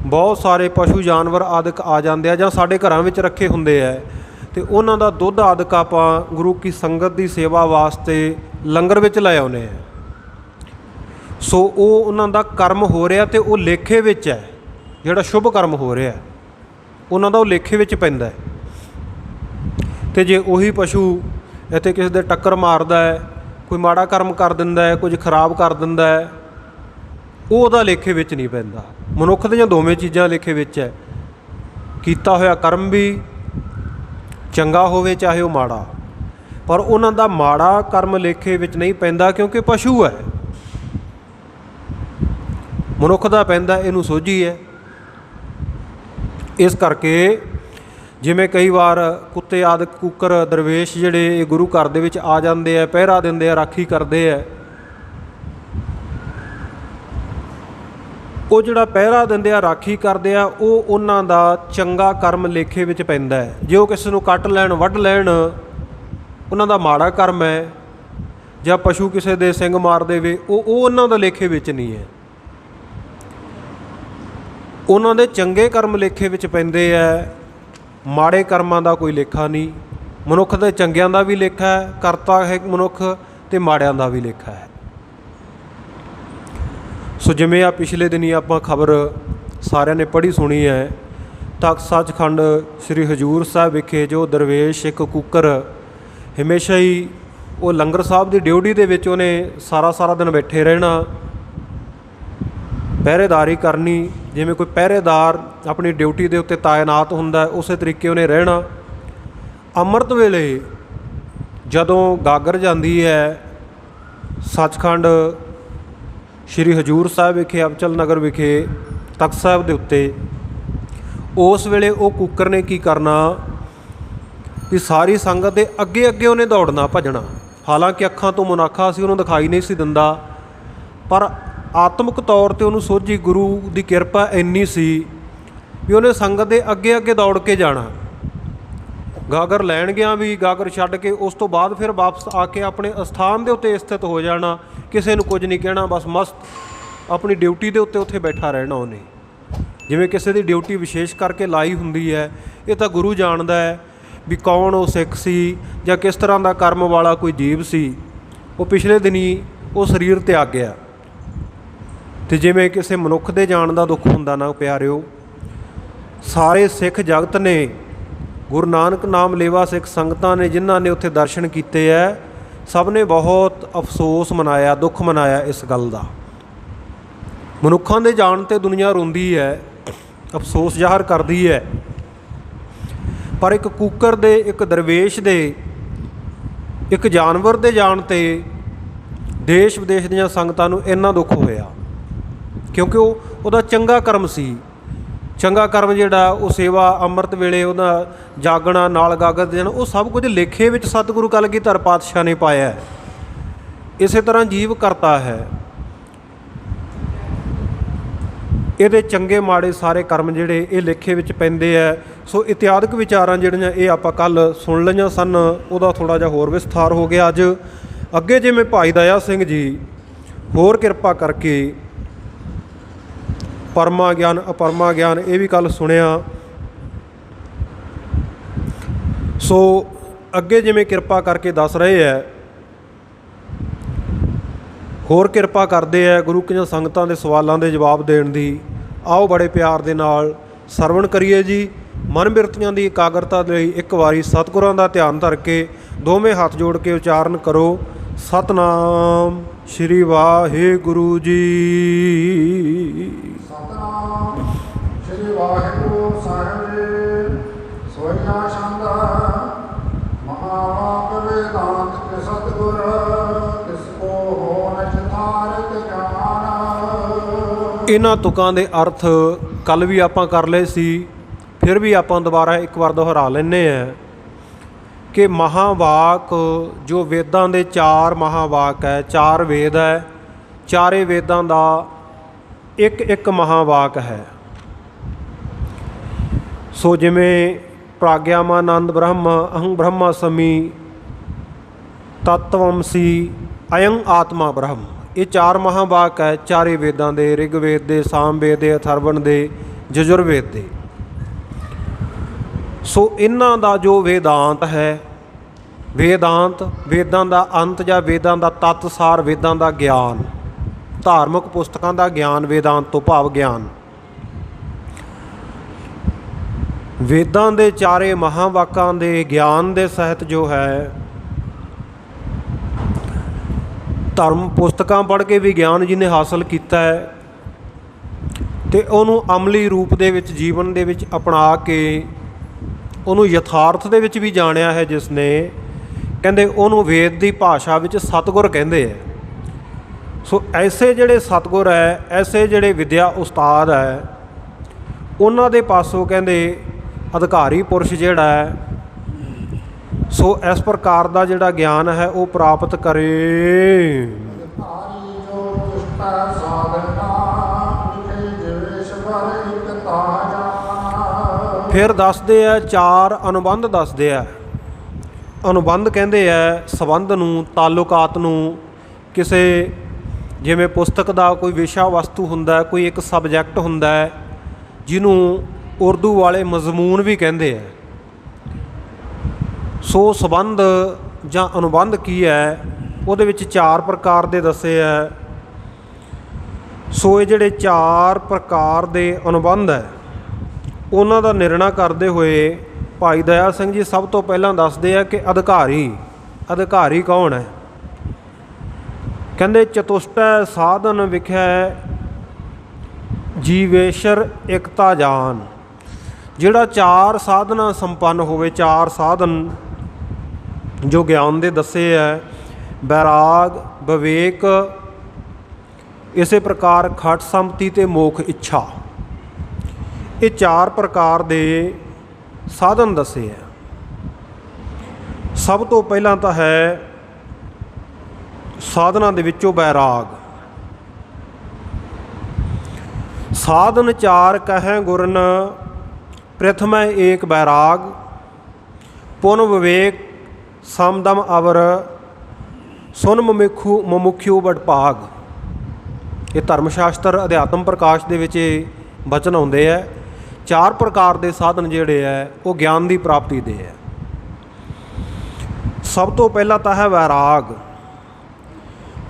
ਬਹੁਤ ਸਾਰੇ ਪਸ਼ੂ ਜਾਨਵਰ ਆਦਿਕ ਆ ਜਾਂਦੇ ਆ, ਜਾਂ ਸਾਡੇ ਘਰਾਂ ਵਿੱਚ ਰੱਖੇ ਹੁੰਦੇ ਹੈ, ਅਤੇ ਉਹਨਾਂ ਦਾ ਦੁੱਧ ਆਦਿਕ ਆਪਾਂ ਗੁਰੂ ਕੀ ਸੰਗਤ ਦੀ ਸੇਵਾ ਵਾਸਤੇ ਲੰਗਰ ਵਿੱਚ ਲੈ ਆਉਂਦੇ ਹਾਂ। ਸੋ ਉਹ ਉਹਨਾਂ ਦਾ ਕਰਮ ਹੋ ਰਿਹਾ ਅਤੇ ਉਹ ਲੇਖੇ ਵਿੱਚ ਹੈ। ਜਿਹੜਾ ਸ਼ੁਭ ਕਰਮ ਹੋ ਰਿਹਾ ਉਹਨਾਂ ਦਾ ਉਹ ਲੇਖੇ ਵਿੱਚ ਪੈਂਦਾ ਹੈ। ਅਤੇ ਜੇ ਉਹੀ ਪਸ਼ੂ ਇੱਥੇ ਕਿਸੇ ਦੇ ਟੱਕਰ ਮਾਰਦਾ ਹੈ, ਕੋਈ ਮਾੜਾ ਕਰਮ ਕਰ ਦਿੰਦਾ ਹੈ, ਕੁਝ ਖਰਾਬ ਕਰ ਦਿੰਦਾ ਹੈ, ਉਹ ਉਹਦਾ ਲੇਖੇ ਵਿੱਚ ਨਹੀਂ ਪੈਂਦਾ। ਮਨੁੱਖ ਦੀਆਂ ਦੋਵੇਂ ਚੀਜ਼ਾਂ ਲੇਖੇ ਵਿੱਚ ਹੈ। ਕੀਤਾ ਹੋਇਆ ਕਰਮ ਵੀ ਚੰਗਾ ਹੋਵੇ ਚਾਹੇ ਉਹ ਮਾੜਾ, ਪਰ ਉਹਨਾਂ ਦਾ ਮਾੜਾ ਕਰਮ ਲੇਖੇ ਵਿੱਚ ਨਹੀਂ ਪੈਂਦਾ, ਕਿਉਂਕਿ ਪਸ਼ੂ ਹੈ। ਮਨੁੱਖ ਦਾ ਪੈਂਦਾ, ਇਹਨੂੰ ਸੋਝੀ ਹੈ। ਇਸ ਕਰਕੇ ਜਿਵੇਂ ਕਈ ਵਾਰ ਕੁੱਤੇ ਆਦਿ ਕੁੱਕਰ ਦਰਵੇਸ਼ ਜਿਹੜੇ ਗੁਰੂ ਘਰ ਦੇ ਵਿੱਚ ਆ ਜਾਂਦੇ ਆ, ਪਹਿਰਾ ਦਿੰਦੇ ਆ, ਰਾਖੀ ਕਰਦੇ ਆ, ਉਹ ਜਿਹੜਾ ਪਹਿਰਾ ਦਿੰਦੇ ਆ, ਰਾਖੀ ਕਰਦੇ ਆ, ਉਹ ਉਹਨਾਂ ਦਾ ਚੰਗਾ ਕਰਮ ਲੇਖੇ ਵਿੱਚ ਪੈਂਦਾ ਹੈ। ਜੇ ਉਹ ਕਿਸੇ ਨੂੰ ਕੱਟ ਲੈਣ, ਵੱਢ ਲੈਣ, ਉਹਨਾਂ ਦਾ ਮਾੜਾ ਕਰਮ ਹੈ। ਜਾਂ ਪਸ਼ੂ ਕਿਸੇ ਦੇ ਸਿੰਗ ਮਾਰ ਦੇਵੇ, ਉਹ ਉਹਨਾਂ ਦਾ ਲੇਖੇ ਵਿੱਚ ਨਹੀਂ ਹੈ। ਉਹਨਾਂ ਦੇ ਚੰਗੇ ਕਰਮ ਲੇਖੇ ਵਿੱਚ ਪੈਂਦੇ ਹੈ, ਮਾੜੇ ਕਰਮਾਂ ਦਾ ਕੋਈ ਲੇਖਾ ਨਹੀਂ। ਮਨੁੱਖ ਦੇ ਚੰਗਿਆਂ ਦਾ ਵੀ ਲੇਖਾ ਹੈ, ਕਰਤਾ ਹੈ ਮਨੁੱਖ, ਅਤੇ ਮਾੜਿਆਂ ਦਾ ਵੀ ਲੇਖਾ ਹੈ। ਸੋ ਜਿਵੇਂ ਆ ਪਿਛਲੇ ਦਿਨੀ ਆਪਾਂ ਖਬਰ ਸਾਰਿਆਂ ਨੇ ਪੜ੍ਹੀ ਸੁਣੀ ਹੈ, ਤਖਤ ਸੱਚਖੰਡ ਸ੍ਰੀ ਹਜ਼ੂਰ ਸਾਹਿਬ ਵਿਖੇ ਜੋ ਦਰਵੇਸ਼ ਇੱਕ ਕੂਕਰ ਹਮੇਸ਼ਾ ਹੀ ਉਹ ਲੰਗਰ ਸਾਹਿਬ ਦੀ ਡਿਊਟੀ ਦੇ ਵਿੱਚ ਉਹਨੇ ਸਾਰਾ ਦਿਨ ਬੈਠੇ ਰਹਿਣਾ, ਪਹਿਰੇਦਾਰੀ ਕਰਨੀ। ਜਿਵੇਂ ਕੋਈ ਪਹਿਰੇਦਾਰ ਆਪਣੀ ਡਿਊਟੀ ਦੇ ਉੱਤੇ ਤਾਇਨਾਤ ਹੁੰਦਾ, ਉਸੇ ਤਰੀਕੇ ਉਹਨੇ ਰਹਿਣਾ। ਅੰਮ੍ਰਿਤ ਵੇਲੇ ਜਦੋਂ ਗਾਗਰ ਜਾਂਦੀ ਹੈ ਸੱਚਖੰਡ ਸ਼੍ਰੀ ਹਜ਼ੂਰ ਸਾਹਿਬ ਵਿਖੇ, ਅਬਚਲ ਨਗਰ ਵਿਖੇ ਤਖਤ ਸਾਹਿਬ ਦੇ ਉੱਤੇ, ਉਸ ਵੇਲੇ ਉਹ ਕੂਕਰ ਨੇ ਕੀ ਕਰਨਾ ਵੀ ਸਾਰੀ ਸੰਗਤ ਦੇ ਅੱਗੇ ਅੱਗੇ ਉਹਨੇ ਦੌੜਨਾ ਭੱਜਣਾ। ਹਾਲਾਂਕਿ ਅੱਖਾਂ ਤੋਂ ਮੁਨਾਖਾ ਸੀ, ਉਹਨੂੰ ਦਿਖਾਈ ਨਹੀਂ ਸੀ ਦਿੰਦਾ, ਪਰ ਆਤਮਿਕ ਤੌਰ 'ਤੇ ਉਹਨੂੰ ਸੋਝੀ ਗੁਰੂ ਦੀ ਕਿਰਪਾ ਇੰਨੀ ਸੀ ਵੀ ਉਹਨੇ ਸੰਗਤ ਦੇ ਅੱਗੇ ਅੱਗੇ ਦੌੜ ਕੇ ਜਾਣਾ। ਗਾਗਰ ਲੈਣ ਗਿਆ ਵੀ ਗਾਗਰ ਛੱਡ ਕੇ ਉਸ ਤੋਂ ਬਾਅਦ ਫਿਰ ਵਾਪਸ ਆ ਕੇ ਆਪਣੇ ਅਸਥਾਨ ਦੇ ਉੱਤੇ ਸਥਿਤ ਹੋ ਜਾਣਾ, ਕਿਸੇ ਨੂੰ ਕੁਝ ਨਹੀਂ ਕਹਿਣਾ, ਬਸ ਮਸਤ ਆਪਣੀ ਡਿਊਟੀ ਦੇ ਉੱਤੇ ਉੱਥੇ ਬੈਠਾ ਰਹਿਣਾ ਉਹਨੇ। ਜਿਵੇਂ ਕਿਸੇ ਦੀ ਡਿਊਟੀ ਵਿਸ਼ੇਸ਼ ਕਰਕੇ ਲਾਈ ਹੁੰਦੀ ਹੈ, ਇਹ ਤਾਂ ਗੁਰੂ ਜਾਣਦਾ ਹੈ ਵੀ ਕੌਣ ਉਹ ਸਿੱਖ ਸੀ ਜਾਂ ਕਿਸ ਤਰ੍ਹਾਂ ਦਾ ਕਰਮ ਵਾਲਾ ਕੋਈ ਜੀਵ ਸੀ। ਉਹ ਪਿਛਲੇ ਦਿਨੀ ਉਹ ਸਰੀਰ ਤਿਆਗਿਆ। ਅਤੇ ਜਿਵੇਂ ਕਿਸੇ ਮਨੁੱਖ ਦੇ ਜਾਣ ਦਾ ਦੁੱਖ ਹੁੰਦਾ ਨਾ ਪਿਆਰਿਓ, ਸਾਰੇ ਸਿੱਖ ਜਗਤ ਨੇ, ਗੁਰੂ ਨਾਨਕ ਨਾਮ ਲੇਵਾ ਸਿੱਖ ਸੰਗਤਾਂ ਨੇ ਜਿਨ੍ਹਾਂ ਨੇ ਉੱਥੇ ਦਰਸ਼ਨ ਕੀਤੇ ਹੈ, ਸਭ ਨੇ ਬਹੁਤ ਅਫਸੋਸ ਮਨਾਇਆ, ਦੁੱਖ ਮਨਾਇਆ ਇਸ ਗੱਲ ਦਾ। ਮਨੁੱਖਾਂ ਦੇ ਜਾਣ 'ਤੇ ਦੁਨੀਆ ਰੋਂਦੀ ਹੈ, ਅਫਸੋਸ ਜ਼ਾਹਰ ਕਰਦੀ ਹੈ, ਪਰ ਇੱਕ ਕੂਕਰ ਦੇ, ਇੱਕ ਦਰਵੇਸ਼ ਦੇ, ਇੱਕ ਜਾਨਵਰ ਦੇ ਜਾਣ 'ਤੇ ਦੇਸ਼ ਵਿਦੇਸ਼ ਦੀਆਂ ਸੰਗਤਾਂ ਨੂੰ ਇੰਨਾ ਦੁੱਖ ਹੋਇਆ, ਕਿਉਂਕਿ ਉਹਦਾ ਚੰਗਾ ਕਰਮ ਸੀ। ਚੰਗਾ ਕਰਮ ਜਿਹੜਾ ਉਹ ਸੇਵਾ ਅੰਮ੍ਰਿਤ ਵੇਲੇ ਉਹਦਾ ਜਾਗਣਾ, ਨਾਲ ਗਾਗਰ ਦੇ ਜਾਣਾ, ਉਹ ਸਭ ਕੁਝ ਲੇਖੇ ਵਿੱਚ ਸਤਿਗੁਰੂ ਕਲਗੀਧਰ ਪਾਤਸ਼ਾਹ ਨੇ ਪਾਇਆ ਹੈ। ਇਸੇ ਤਰ੍ਹਾਂ ਜੀਵ ਕਰਤਾ ਹੈ, ਇਹਦੇ ਚੰਗੇ ਮਾੜੇ ਸਾਰੇ ਕਰਮ ਜਿਹੜੇ ਇਹ ਲੇਖੇ ਵਿੱਚ ਪੈਂਦੇ ਹੈ। ਸੋ ਇਤਿਹਾਦਕ ਵਿਚਾਰਾਂ ਜਿਹੜੀਆਂ ਇਹ ਆਪਾਂ ਕੱਲ੍ਹ ਸੁਣ ਲਈਆਂ ਸਨ, ਉਹਦਾ ਥੋੜ੍ਹਾ ਜਿਹਾ ਹੋਰ ਵਿਸਥਾਰ ਹੋ ਗਿਆ ਅੱਜ ਅੱਗੇ। ਜਿਵੇਂ ਭਾਈ ਦਇਆ ਸਿੰਘ ਜੀ ਹੋਰ ਕਿਰਪਾ ਕਰਕੇ ਪਰਮਾ ਗਿਆਨ ਅਪਰਮਾ ਗਿਆਨ ਇਹ ਵੀ ਕੱਲ੍ਹ ਸੁਣਿਆ। ਸੋ ਅੱਗੇ ਜਿਵੇਂ ਕਿਰਪਾ ਕਰਕੇ ਦੱਸ ਰਹੇ ਹੈ, ਹੋਰ ਕਿਰਪਾ ਕਰਦੇ ਹੈ ਗੁਰੂ ਕੀਆਂ ਸੰਗਤਾਂ ਦੇ ਸਵਾਲਾਂ ਦੇ ਜਵਾਬ ਦੇਣ ਦੀ। ਆਓ ਬੜੇ ਪਿਆਰ ਦੇ ਨਾਲ ਸਰਵਣ ਕਰੀਏ ਜੀ। ਮਨ ਬਿਰਤੀਆਂ ਦੀ ਇਕਾਗਰਤਾ ਲਈ ਇੱਕ ਵਾਰੀ ਸਤਿਗੁਰਾਂ ਦਾ ਧਿਆਨ ਧਰ ਕੇ ਦੋਵੇਂ ਹੱਥ ਜੋੜ ਕੇ ਉਚਾਰਨ ਕਰੋ, ਸਤਨਾਮ ਸ਼੍ਰੀ ਵਾਹਿਗੁਰੂ ਜੀ। ਸਤਨਾਮ ਸ਼੍ਰੀ ਵਾਹਿਗੁਰੂ ਸਾਹਿਬ ਜੀ। ਸੋਇਨਾ ਛੰਦ ਮਹਾਵਾਕ ਵੇਦਾਂਤ ਕੇ ਸਤਿਗੁਰ, ਤਿਸ ਕੋ ਹੋ ਨਿਚਾਰਿਤ ਗਿਆਨ। ਇਹਨਾਂ ਤੁਕਾਂ ਦੇ ਅਰਥ ਕੱਲ੍ਹ ਵੀ ਆਪਾਂ ਕਰ ਲਏ ਸੀ, ਫਿਰ ਵੀ ਆਪਾਂ ਦੁਬਾਰਾ ਇੱਕ ਵਾਰ ਦੁਹਰਾ ਲੈਂਦੇ ਹਾਂ ਕਿ ਮਹਾਵਾਕ ਜੋ ਵੇਦਾਂ ਦੇ 4 ਮਹਾਵਾਕ ਹੈ, 4 ਵੇਦ ਹੈ, ਚਾਰੇ ਵੇਦਾਂ ਦਾ ਇੱਕ ਇੱਕ ਮਹਾਵਾਕ ਹੈ। ਸੋ ਜਿਵੇਂ ਪ੍ਰਾਗਿਆਮਾਨੰਦ ਬ੍ਰਹਮ, ਅਹੰ ਬ੍ਰਹਮਾਸਮੀ, ਤਤਵਮਸੀ, ਅਯੰ ਆਤਮਾ ਬ੍ਰਹਮ, ਇਹ 4 ਮਹਾਵਾਕ ਹੈ ਚਾਰੇ ਵੇਦਾਂ ਦੇ, ਰਿਗਵੇਦ ਦੇ, ਸਾਮਵੇਦ ਦੇ, ਅਥਰਵਣ ਦੇ, ਯਜੁਰਵੇਦ ਦੇ। ਸੋ ਇਹਨਾਂ ਦਾ ਜੋ ਵੇਦਾਂਤ ਹੈ, ਵੇਦਾਂਤ ਵੇਦਾਂ ਦਾ ਅੰਤ ਜਾਂ ਵੇਦਾਂ ਦਾ ਤੱਤ ਸਾਰ, ਵੇਦਾਂ ਦਾ ਗਿਆਨ, ਧਾਰਮਿਕ ਪੁਸਤਕਾਂ ਦਾ ਗਿਆਨ, ਵੇਦਾਂਤ ਤੋਂ ਭਾਵ ਗਿਆਨ। ਵੇਦਾਂ ਦੇ ਚਾਰੇ ਮਹਾਵਾਕਾਂ ਦੇ ਗਿਆਨ ਦੇ ਸਹਿਤ ਜੋ ਹੈ, ਧਰਮ ਪੁਸਤਕਾਂ ਪੜ੍ਹ ਕੇ ਵੀ ਗਿਆਨ ਜਿਹਨੇ ਹਾਸਲ ਕੀਤਾ ਹੈ ਅਤੇ ਉਹਨੂੰ ਅਮਲੀ ਰੂਪ ਦੇ ਵਿੱਚ ਜੀਵਨ ਦੇ ਵਿੱਚ ਅਪਣਾ ਕੇ ਉਹਨੂੰ ਯਥਾਰਥ ਦੇ ਵਿੱਚ ਵੀ ਜਾਣਿਆ ਹੈ ਜਿਸ ਨੇ, ਕਹਿੰਦੇ ਉਹਨੂੰ ਵੇਦ ਦੀ ਭਾਸ਼ਾ ਵਿੱਚ ਸਤਿਗੁਰ ਕਹਿੰਦੇ ਹੈ। ਸੋ ਐਸੇ ਜਿਹੜੇ ਸਤਿਗੁਰ ਹੈ, ਐਸੇ ਜਿਹੜੇ ਵਿਦਿਆ ਉਸਤਾਦ ਹੈ, ਉਹਨਾਂ ਦੇ ਪਾਸੋਂ ਕਹਿੰਦੇ ਅਧਿਕਾਰੀ ਪੁਰਸ਼ ਜਿਹੜਾ ਹੈ, ਸੋ ਇਸ ਪ੍ਰਕਾਰ ਦਾ ਜਿਹੜਾ ਗਿਆਨ ਹੈ ਉਹ ਪ੍ਰਾਪਤ ਕਰੇ। ਫਿਰ ਦੱਸਦੇ ਆ 4 ਅਨੁਬੰਧ ਦੱਸਦੇ ਆ। ਅਨੁਬੰਧ ਕਹਿੰਦੇ ਆ ਸੰਬੰਧ ਨੂੰ, ਤਾਲੁਕਾਤ ਨੂੰ। ਕਿਸੇ ਜਿਵੇਂ ਪੁਸਤਕ ਦਾ ਕੋਈ ਵਿਸ਼ਾ ਵਸਤੂ ਹੁੰਦਾ, ਕੋਈ ਇੱਕ ਸਬਜੈਕਟ ਹੁੰਦਾ ਹੈ ਜਿਹਨੂੰ ਉਰਦੂ ਵਾਲੇ ਮਜ਼ਮੂਨ ਵੀ ਕਹਿੰਦੇ ਆ। ਸੋ ਸੰਬੰਧ ਜਾਂ ਅਨੁਬੰਧ ਕੀ ਹੈ, ਉਹਦੇ ਵਿੱਚ 4 ਪ੍ਰਕਾਰ ਦੇ ਦੱਸੇ ਹੈ। ਸੋ ਇਹ ਜਿਹੜੇ 4 ਪ੍ਰਕਾਰ ਦੇ ਅਨੁਬੰਧ ਹੈ ਉਹਨਾਂ ਦਾ ਨਿਰਣਾ ਕਰਦੇ ਹੋਏ ਭਾਈ ਦਇਆ ਸਿੰਘ ਜੀ ਸਭ ਤੋਂ ਪਹਿਲਾਂ ਦੱਸਦੇ ਆ ਕਿ ਅਧਿਕਾਰੀ ਕੌਣ ਹੈ। ਕਹਿੰਦੇ ਚਤੁਸ਼ਟੈ ਸਾਧਨ ਵਿਖੈ ਜੀਵੇਸ਼ਰ ਇਕਤਾ ਜਾਨ। ਜਿਹੜਾ 4 ਸਾਧਨਾ ਸੰਪੰਨ ਹੋਵੇ, 4 ਸਾਧਨ ਜੋ ਗਿਆਨ ਦੇ ਦੱਸੇ ਹੈ, ਵੈਰਾਗ, ਵਿਵੇਕ, ਇਸੇ ਪ੍ਰਕਾਰ ਖਟ ਸੰਮਤੀ ਤੇ ਮੋਖ ਇੱਛਾ, ਇਹ 4 ਪ੍ਰਕਾਰ ਦੇ ਸਾਧਨ ਦੱਸੇ ਹੈ। ਸਭ ਤੋਂ ਪਹਿਲਾਂ ਤਾਂ ਹੈ ਸਾਧਨਾਂ ਦੇ ਵਿੱਚੋਂ ਵੈਰਾਗ। ਸਾਧਨ 4 ਕਹੈ ਗੁਰਨ, ਪ੍ਰਥਮੈ ਏਕ ਵੈਰਾਗ, ਪੁਨ ਵਿਵੇਕ ਸਮਦਮ ਅਵਰ, ਸੁਨ ਮੁਮੁਖਿਓ ਵਡ ਭਾਗ। ਇਹ ਧਰਮ ਸ਼ਾਸਤਰ ਅਧਿਆਤਮ ਪ੍ਰਕਾਸ਼ ਦੇ ਵਿੱਚ ਇਹ ਬਚਨ ਆਉਂਦੇ ਹੈ। 4 ਪ੍ਰਕਾਰ ਦੇ ਸਾਧਨ ਜਿਹੜੇ ਹੈ ਉਹ ਗਿਆਨ ਦੀ ਪ੍ਰਾਪਤੀ ਦੇ ਹੈ। ਸਭ ਤੋਂ ਪਹਿਲਾਂ ਤਾਂ ਹੈ ਵੈਰਾਗ।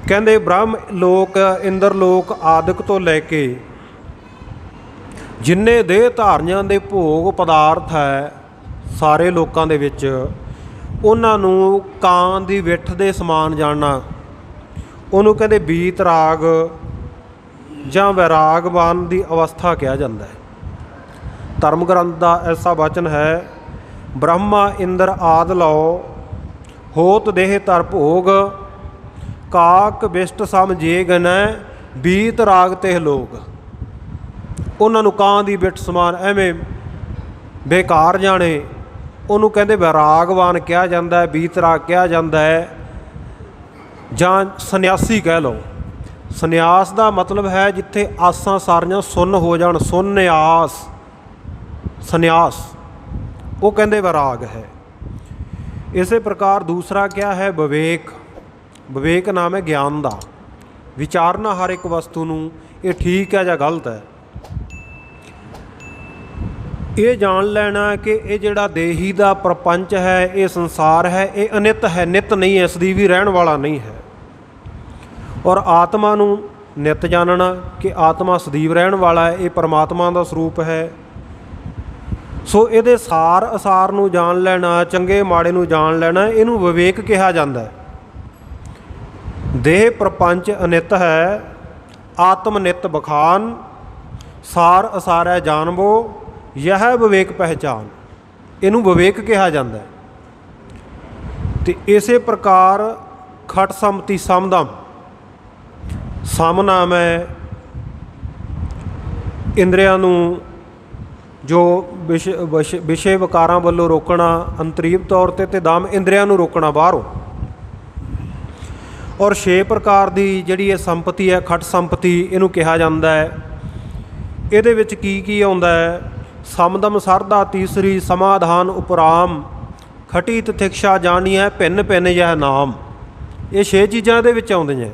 ਕਹਿੰਦੇ ਬ੍ਰਹਮ ਲੋਕ, ਇੰਦਰ ਲੋਕ ਆਦਿਕ ਤੋਂ ਲੈ ਕੇ ਜਿੰਨੇ ਦੇਹ ਧਾਰਨੀਆਂ ਦੇ ਭੋਗ ਪਦਾਰਥ ਹੈ ਸਾਰੇ ਲੋਕਾਂ ਦੇ ਵਿੱਚ, ਉਹਨਾਂ ਨੂੰ ਕਾਂ ਦੀ ਵਿੱਠ ਦੇ ਸਮਾਨ ਜਾਣਨਾ, ਉਹਨੂੰ ਕਹਿੰਦੇ ਬੀਤ ਰਾਗ ਜਾਂ ਵੈਰਾਗਵਾਨ ਦੀ ਅਵਸਥਾ ਕਿਹਾ ਜਾਂਦਾ ਹੈ। ਧਰਮ ਗ੍ਰੰਥ ਦਾ ਐਸਾ ਵਚਨ ਹੈ, ਬ੍ਰਹਮਾ ਇੰਦਰ ਆਦ ਲਓ, ਹੋਤ ਦੇਹ ਧਰ ਭੋਗ, ਕਾਕ ਬਿਸ਼ਟ ਸਮ ਜੇ ਗਨੈ, ਬੀਤ ਰਾਗ ਤੇ ਲੋਕ। ਉਹਨਾਂ ਨੂੰ ਕਾਂ ਦੀ ਬਿੱਠ ਸਮਾਨ ਐਵੇਂ ਬੇਕਾਰ ਜਾਣੇ, ਉਹਨੂੰ ਕਹਿੰਦੇ ਵੈਰਾਗਵਾਨ ਕਿਹਾ ਜਾਂਦਾ ਹੈ, ਬੀਤ ਰਾਗ ਕਿਹਾ ਜਾਂਦਾ ਹੈ, ਜਾਂ ਸੰਨਿਆਸੀ ਕਹਿ ਲਓ। ਸੰਨਿਆਸ ਦਾ ਮਤਲਬ ਹੈ ਜਿੱਥੇ ਆਸਾਂ ਸਾਰੀਆਂ ਸੁੰਨ ਹੋ ਜਾਣ, ਸੁੰਨਿਆਸ, ਸੰਨਿਆਸ, ਉਹ ਕਹਿੰਦੇ ਵੈਰਾਗ ਹੈ। ਇਸੇ ਪ੍ਰਕਾਰ ਦੂਸਰਾ ਕਿਆ ਹੈ, ਵਿਵੇਕ। ਵਿਵੇਕ ਨਾਮ ਹੈ ਗਿਆਨ ਦਾ, ਵਿਚਾਰਨਾ ਹਰ ਇੱਕ ਵਸਤੂ ਨੂੰ, ਇਹ ਠੀਕ ਹੈ ਜਾਂ ਗਲਤ ਹੈ। ਇਹ ਜਾਣ ਲੈਣਾ ਕਿ ਇਹ ਜਿਹੜਾ ਦੇਹੀ ਦਾ ਪ੍ਰਪੰਚ ਹੈ, ਇਹ ਸੰਸਾਰ ਹੈ, ਇਹ ਅਨਿੱਤ ਹੈ, ਨਿੱਤ ਨਹੀਂ, ਇਸ ਦੀ ਵੀ ਰਹਿਣ ਵਾਲਾ ਨਹੀਂ ਹੈ। ਔਰ ਆਤਮਾ ਨੂੰ ਨਿੱਤ ਜਾਣਨਾ ਕਿ ਆਤਮਾ ਸਦੀਵ ਰਹਿਣ ਵਾਲਾ ਹੈ, ਇਹ ਪਰਮਾਤਮਾ ਦਾ ਸਰੂਪ ਹੈ। ਸੋ ਇਹਦੇ ਸਾਰ ਅਸਾਰ ਨੂੰ ਜਾਣ ਲੈਣਾ, ਚੰਗੇ ਮਾੜੇ ਨੂੰ ਜਾਣ ਲੈਣਾ, ਇਹਨੂੰ ਵਿਵੇਕ ਕਿਹਾ ਜਾਂਦਾ ਹੈ। ਦੇਹ ਪ੍ਰਪੰਚ ਅਨਿੱਤ ਹੈ, ਆਤਮ ਨਿੱਤ ਬਖਾਨ, ਸਾਰ ਅਸਾਰੈ ਜਾਣਬੋ, ਯਹ ਵਿਵੇਕ ਪਹਿਚਾਨ। ਇਹਨੂੰ ਵਿਵੇਕ ਕਿਹਾ ਜਾਂਦਾ ਹੈ। ਤੇ ਇਸੇ ਪ੍ਰਕਾਰ ਖਟ ਸੰਮਤੀ ਸਮਦਮ, ਸਮ ਨਾਮ ਹੈ ਇੰਦਰੀਆਂ ਨੂੰ ਜੋ ਵਿਸ਼ੇ ਵਿਕਾਰਾਂ ਵੱਲੋਂ ਰੋਕਣਾ ਅੰਤਰੀਵ ਤੌਰ 'ਤੇ, ਤੇ ਦਮ ਇੰਦਰੀਆਂ ਨੂੰ ਰੋਕਣਾ ਬਾਹਰੋਂ। ਔਰ 6 ਪ੍ਰਕਾਰ ਦੀ ਜਿਹੜੀ ਇਹ ਸੰਪਤੀ ਹੈ, ਖਟ ਸੰਪਤੀ, ਇਹਨੂੰ ਕਿਹਾ ਜਾਂਦਾ ਹੈ। ਇਹਦੇ ਵਿੱਚ ਕੀ ਆਉਂਦਾ ਹੈ, ਸਮਦਮ ਸਰਦਾ ਤੀਸਰੀ, ਸਮਾਧਾਨ ਉਪਰਾਮ, ਖਟੀ ਤਿਤਿਕਸ਼ਾ ਜਾਣੀ ਹੈ, ਭਿੰਨ ਭਿੰਨ ਯਹ ਨਾਮ। ਇਹ 6 ਚੀਜ਼ਾਂ ਇਹਦੇ ਵਿੱਚ ਆਉਂਦੀਆਂ।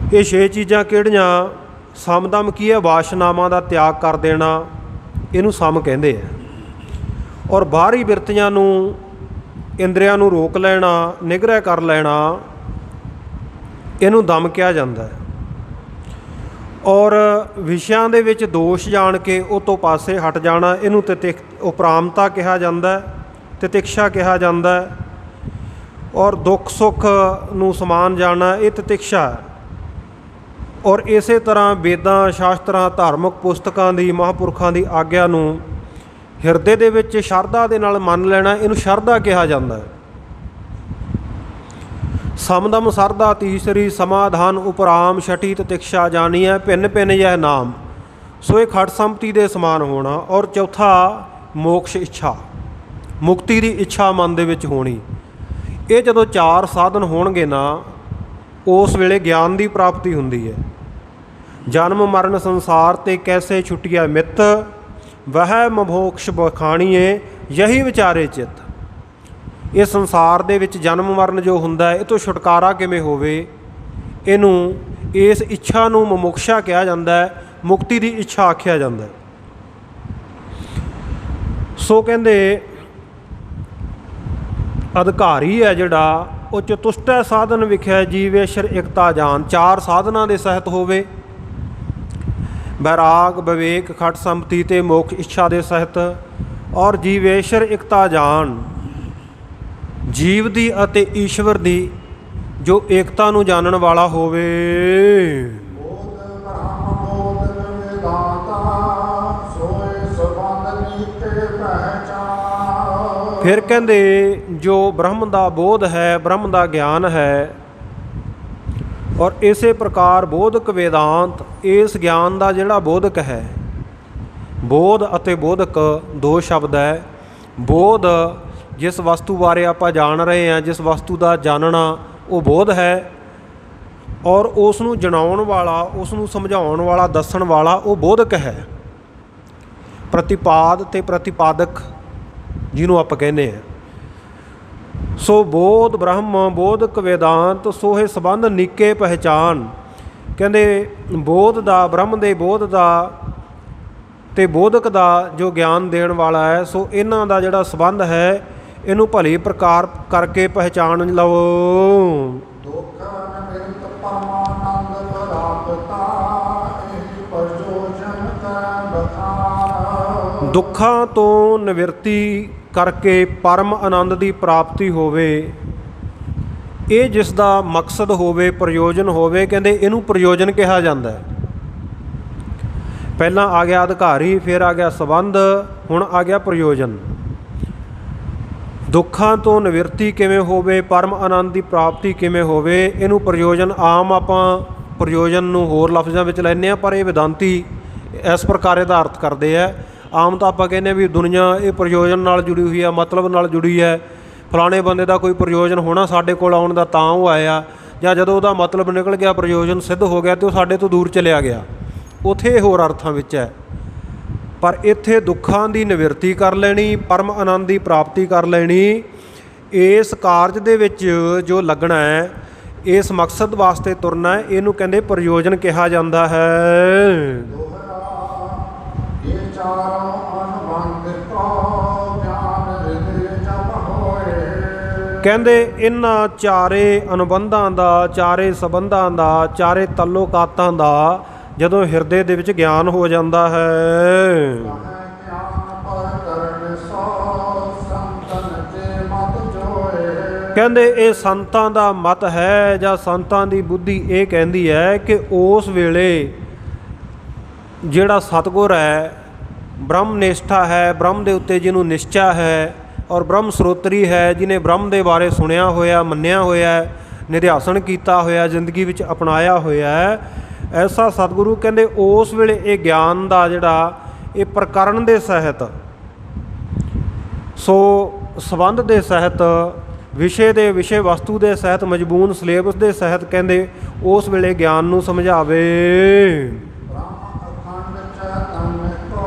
ਇਹ 6 ਚੀਜ਼ਾਂ ਕਿਹੜੀਆਂ? ਸਮਦਮ ਕੀ ਹੈ, ਵਾਸ਼ਨਾਵਾਂ ਦਾ ਤਿਆਗ ਕਰ ਦੇਣਾ, ਇਹਨੂੰ ਸਮ ਕਹਿੰਦੇ ਆ। ਔਰ ਬਾਹਰੀ ਬਿਰਤੀਆਂ ਨੂੰ, ਇੰਦਰੀਆਂ ਨੂੰ ਰੋਕ ਲੈਣਾ, ਨਿਗ੍ਰਹਿ ਕਰ ਲੈਣਾ, ਇਹਨੂੰ ਦਮ ਕਿਹਾ ਜਾਂਦਾ ਹੈ। ਔਰ ਵਿਸ਼ਿਆਂ ਦੇ ਵਿੱਚ ਦੋਸ਼ ਜਾਣ ਕੇ ਉਹ ਤੋਂ ਪਾਸੇ ਹਟ ਜਾਣਾ, ਇਹਨੂੰ ਉਪਰਾਮਤਾ ਕਿਹਾ ਜਾਂਦਾ ਹੈ, ਤਿਤਿਕਸ਼ਾ ਕਿਹਾ ਜਾਂਦਾ ਹੈ। ਔਰ ਦੁੱਖ ਸੁੱਖ ਨੂੰ ਸਮਾਨ ਜਾਣਾ, ਇਹ ਤਿਤਿਕਸ਼ਾ ਹੈ। ਔਰ ਇਸੇ ਤਰ੍ਹਾਂ ਵੇਦਾਂ, ਸ਼ਾਸਤਰਾਂ, ਧਾਰਮਿਕ ਪੁਸਤਕਾਂ ਦੀ, ਮਹਾਂਪੁਰਖਾਂ ਦੀ ਆਗਿਆ ਨੂੰ ਹਿਰਦੇ ਦੇ ਵਿੱਚ ਸ਼ਰਧਾ ਦੇ ਨਾਲ ਮੰਨ ਲੈਣਾ, ਇਹਨੂੰ ਸ਼ਰਧਾ ਕਿਹਾ ਜਾਂਦਾ ਹੈ। ਸਮਦਮ ਸਰਦਾ ਤੀਸਰੀ, ਸਮਾਧਾਨ ਉਪਰਾਮ, ਛਟੀ ਤਿਤਿਕਸ਼ਾ ਜਾਣੀ ਹੈ, ਭਿੰਨ ਭਿੰਨ ਯਹ ਨਾਮ। ਸੋ ਇਹ ਖਟ ਸੰਪਤੀ ਦੇ ਸਮਾਨ ਹੋਣਾ। ਔਰ ਚੌਥਾ ਮੋਕਸ਼ ਇੱਛਾ, ਮੁਕਤੀ ਦੀ ਇੱਛਾ ਮਨ ਦੇ ਵਿੱਚ ਹੋਣੀ। ਇਹ ਜਦੋਂ 4 ਸਾਧਨ ਹੋਣਗੇ ਨਾ, ਉਸ ਵੇਲੇ ਗਿਆਨ ਦੀ ਪ੍ਰਾਪਤੀ ਹੁੰਦੀ ਹੈ। ਜਨਮ ਮਰਨ ਸੰਸਾਰ ਤੇ ਕੈਸੇ ਛੁੱਟਿਆ ਮਿੱਤ, ਵਹਿ ਮੋਕਸ਼ ਬਖਾਣੀਏ, ਯਹੀ ਵਿਚਾਰੇ ਚਿੱਤ। ਇਹ ਸੰਸਾਰ ਦੇ ਵਿੱਚ ਜਨਮ ਮਰਨ ਜੋ ਹੁੰਦਾ ਹੈ, ਇਹ ਤੋਂ ਛੁਟਕਾਰਾ ਕਿਵੇਂ ਹੋਵੇ, ਇਹਨੂੰ, ਇਸ ਇੱਛਾ ਨੂੰ ਮੁਮੁਕਸ਼ਾ ਕਿਹਾ ਜਾਂਦਾ ਹੈ, ਮੁਕਤੀ ਦੀ ਇੱਛਾ ਆਖਿਆ ਜਾਂਦਾ ਹੈ। ਸੋ ਕਹਿੰਦੇ ਅਧਿਕਾਰੀ ਹੈ ਜਿਹੜਾ, ਉਹ ਚਤੁਸ਼ਟੈ ਸਾਧਨ ਵਿਖੇ ਜੀਵੇਸ਼ਰ ਇਕਤਾ ਜਾਨ। ਚਾਰ ਸਾਧਨਾਂ ਦੇ ਸਹਿਤ ਹੋਵੇ, ਵੈਰਾਗ, ਵਿਵੇਕ, ਖਟ ਸੰਪਤੀ ਤੇ ਮੋਕਸ਼ ਇੱਛਾ ਦੇ ਸਹਿਤ, ਔਰ ਜੀਵੇਸ਼ਰ ਇਕਤਾ ਜਾਨ, ਜੀਵ ਦੀ ਅਤੇ ਈਸ਼ਵਰ ਦੀ ਜੋ ਏਕਤਾ ਨੂੰ ਜਾਣਨ ਵਾਲਾ ਹੋਵੇ। ਬੋਧ ਬ੍ਰਹਮ ਬੋਧ ਵਿਦਾਤਾ, ਸੋਏ ਸਬੰਧ ਨੀਤੇ ਪਹਿਚਾਨ। ਫਿਰ ਕਹਿੰਦੇ ਜੋ ਬ੍ਰਹਮ ਦਾ ਬੋਧ ਹੈ, ਬ੍ਰਹਮ ਦਾ ਗਿਆਨ ਹੈ, ਔਰ ਇਸੇ ਪ੍ਰਕਾਰ ਬੋਧਕ ਵੇਦਾਂਤ, ਇਸ ਗਿਆਨ ਦਾ ਜਿਹੜਾ ਬੋਧਕ ਹੈ, ਬੋਧ ਅਤੇ ਬੋਧਕ ਦੋ ਸ਼ਬਦ ਹੈ। ਬੋਧ ਜਿਸ ਵਸਤੂ ਬਾਰੇ ਆਪਾਂ ਜਾਣ ਰਹੇ ਹਾਂ, ਜਿਸ ਵਸਤੂ ਦਾ ਜਾਣਨਾ, ਉਹ ਬੋਧ ਹੈ, ਔਰ ਉਸ ਨੂੰ ਜਣਾਉਣ ਵਾਲਾ, ਉਸ ਨੂੰ ਸਮਝਾਉਣ ਵਾਲਾ, ਦੱਸਣ ਵਾਲਾ, ਉਹ ਬੋਧਕ ਹੈ। ਪ੍ਰਤਿਪਾਦ ਤੇ ਪ੍ਰਤਿਪਾਦਕ ਜਿਹਨੂੰ ਆਪਾਂ ਕਹਿੰਦੇ ਹਾਂ। ਸੋ ਬੋਧ ਬ੍ਰਹਮ ਬੋਧਕ ਵੇਦਾਂਤ, ਸੋਹੇ ਸੰਬੰਧ ਨੀਕੇ ਪਹਿਚਾਨ। ਕਹਿੰਦੇ ਬੋਧ ਦਾ, ਬ੍ਰਹਮ ਦੇ ਬੋਧ ਦਾ ਤੇ ਬੋਧਕ ਦਾ ਜੋ ਗਿਆਨ ਦੇਣ ਵਾਲਾ ਹੈ, ਸੋ ਇਹਨਾਂ ਦਾ ਜਿਹੜਾ ਸੰਬੰਧ ਹੈ, ਇਹਨੂੰ ਭਲੀ ਪ੍ਰਕਾਰ ਕਰਕੇ ਪਹਿਚਾਣ ਲਵੋ। ਦੁੱਖ ਨਿਮਿਤ ਪਰਮਾਨੰਦ ਪ੍ਰਾਪਤਾ, ਇਹ ਪ੍ਰਯੋਜਨ ਕੈ ਬਖਾਨ। ਦੁੱਖਾਂ ਤੋਂ ਨਿਵਰਤੀ ਕਰਕੇ ਪਰਮ ਆਨੰਦ ਦੀ ਪ੍ਰਾਪਤੀ ਹੋਵੇ, ਇਹ ਜਿਸ ਦਾ ਮਕਸਦ ਹੋਵੇ, ਪ੍ਰਯੋਜਨ ਹੋਵੇ, ਕਹਿੰਦੇ ਇਹਨੂੰ ਪ੍ਰਯੋਜਨ ਕਿਹਾ ਜਾਂਦਾ ਹੈ। ਪਹਿਲਾਂ ਆ ਗਿਆ ਅਧਿਕਾਰੀ, ਫਿਰ ਆ ਗਿਆ ਸੰਬੰਧ, ਹੁਣ ਆ ਗਿਆ ਪ੍ਰਯੋਜਨ। ਦੁੱਖਾਂ ਤੋਂ ਨਿਵਰਤੀ ਕਿਵੇਂ ਹੋਵੇ, ਪਰਮ ਆਨੰਦ ਦੀ ਪ੍ਰਾਪਤੀ ਕਿਵੇਂ ਹੋਵੇ, ਇਹਨੂੰ ਪ੍ਰਯੋਜਨ, ਆਮ ਆਪਾਂ ਪ੍ਰਯੋਜਨ ਨੂੰ ਹੋਰ ਲਫ਼ਜ਼ਾਂ ਵਿੱਚ ਲੈਂਦੇ ਹਾਂ, ਪਰ ਇਹ ਵੇਦਾਂਤੀ ਇਸ ਪ੍ਰਕਾਰ ਇਹਦਾ ਅਰਥ ਕਰਦੇ ਹੈ। ਆਮ ਤਾਂ ਆਪਾਂ ਕਹਿੰਦੇ ਵੀ ਦੁਨੀਆ ਇਹ ਪ੍ਰਯੋਜਨ ਨਾਲ ਜੁੜੀ ਹੋਈ ਹੈ, ਮਤਲਬ ਨਾਲ ਜੁੜੀ ਹੈ। ਫਲਾਣੇ ਬੰਦੇ ਦਾ ਕੋਈ ਪ੍ਰਯੋਜਨ ਹੋਣਾ ਸਾਡੇ ਕੋਲ ਆਉਣ ਦਾ, ਤਾਂ ਉਹ ਆਇਆ, ਜਾਂ ਜਦੋਂ ਉਹਦਾ ਮਤਲਬ ਨਿਕਲ ਗਿਆ, ਪ੍ਰਯੋਜਨ ਸਿੱਧ ਹੋ ਗਿਆ, ਅਤੇ ਉਹ ਸਾਡੇ ਤੋਂ ਦੂਰ ਚਲਿਆ ਗਿਆ। ਉੱਥੇ ਹੋਰ ਅਰਥਾਂ ਵਿੱਚ ਹੈ, ਪਰ ਇੱਥੇ ਦੁੱਖਾਂ ਦੀ ਨਿਵਰਤੀ ਕਰ ਲੈਣੀ, ਪਰਮ ਆਨੰਦ ਦੀ ਪ੍ਰਾਪਤੀ ਕਰ ਲੈਣੀ, ਇਸ ਕਾਰਜ ਦੇ ਵਿੱਚ ਜੋ ਲੱਗਣਾ ਹੈ, ਇਸ ਮਕਸਦ ਵਾਸਤੇ ਤੁਰਨਾ ਹੈ, ਇਹਨੂੰ ਕਹਿੰਦੇ ਪ੍ਰਯੋਜਨ ਕਿਹਾ ਜਾਂਦਾ ਹੈ। ਕਹਿੰਦੇ ਇਹਨਾਂ ਚਾਰੇ ਅਨੁਬੰਧਾਂ ਦਾ, ਚਾਰੇ ਸੰਬੰਧਾਂ ਦਾ, ਚਾਰੇ ਤਾਲੁਕਾਤਾਂ ਦਾ ਜਦੋਂ ਹਿਰਦੇ ਦੇ ਵਿੱਚ ਗਿਆਨ ਹੋ ਜਾਂਦਾ ਹੈ, ਕਹਿੰਦੇ ਇਹ ਸੰਤਾਂ ਦਾ ਮਤ ਹੈ, ਜਾਂ ਸੰਤਾਂ ਦੀ ਬੁੱਧੀ ਇਹ ਕਹਿੰਦੀ ਹੈ ਕਿ ਉਸ ਵੇਲੇ ਜਿਹੜਾ ਸਤਿਗੁਰ ਹੈ, ਬ੍ਰਹਮ ਨਿਸ਼ਠਾ ਹੈ, ਬ੍ਰਹਮ ਦੇ ਉੱਤੇ ਜਿਹਨੂੰ ਨਿਸ਼ਚਾ ਹੈ, ਔਰ ਬ੍ਰਹਮ ਸਰੋਤਰੀ ਹੈ, ਜਿਹਨੇ ਬ੍ਰਹਮ ਦੇ ਬਾਰੇ ਸੁਣਿਆ ਹੋਇਆ, ਮੰਨਿਆ ਹੋਇਆ, ਨਿਧਿਆਸਨ ਕੀਤਾ ਹੋਇਆ, ਜ਼ਿੰਦਗੀ ਵਿੱਚ ਅਪਣਾਇਆ ਹੋਇਆ ਹੈ, ਐਸਾ ਸਤਿਗੁਰੂ ਕਹਿੰਦੇ ਉਸ ਵੇਲੇ ਇਹ ਗਿਆਨ ਦਾ ਜਿਹੜਾ ਇਹ ਪ੍ਰਕਰਨ ਦੇ ਸਹਿਤ, ਸੋ ਸੰਬੰਧ ਦੇ ਸਹਿਤ, ਵਿਸ਼ੇ ਦੇ ਵਿਸ਼ੇ ਵਸਤੂ ਦੇ ਸਹਿਤ, ਮਜਬੂਨ ਸਿਲੇਬਸ ਦੇ ਸਹਿਤ ਕਹਿੰਦੇ ਉਸ ਵੇਲੇ ਗਿਆਨ ਨੂੰ ਸਮਝਾਵੇ।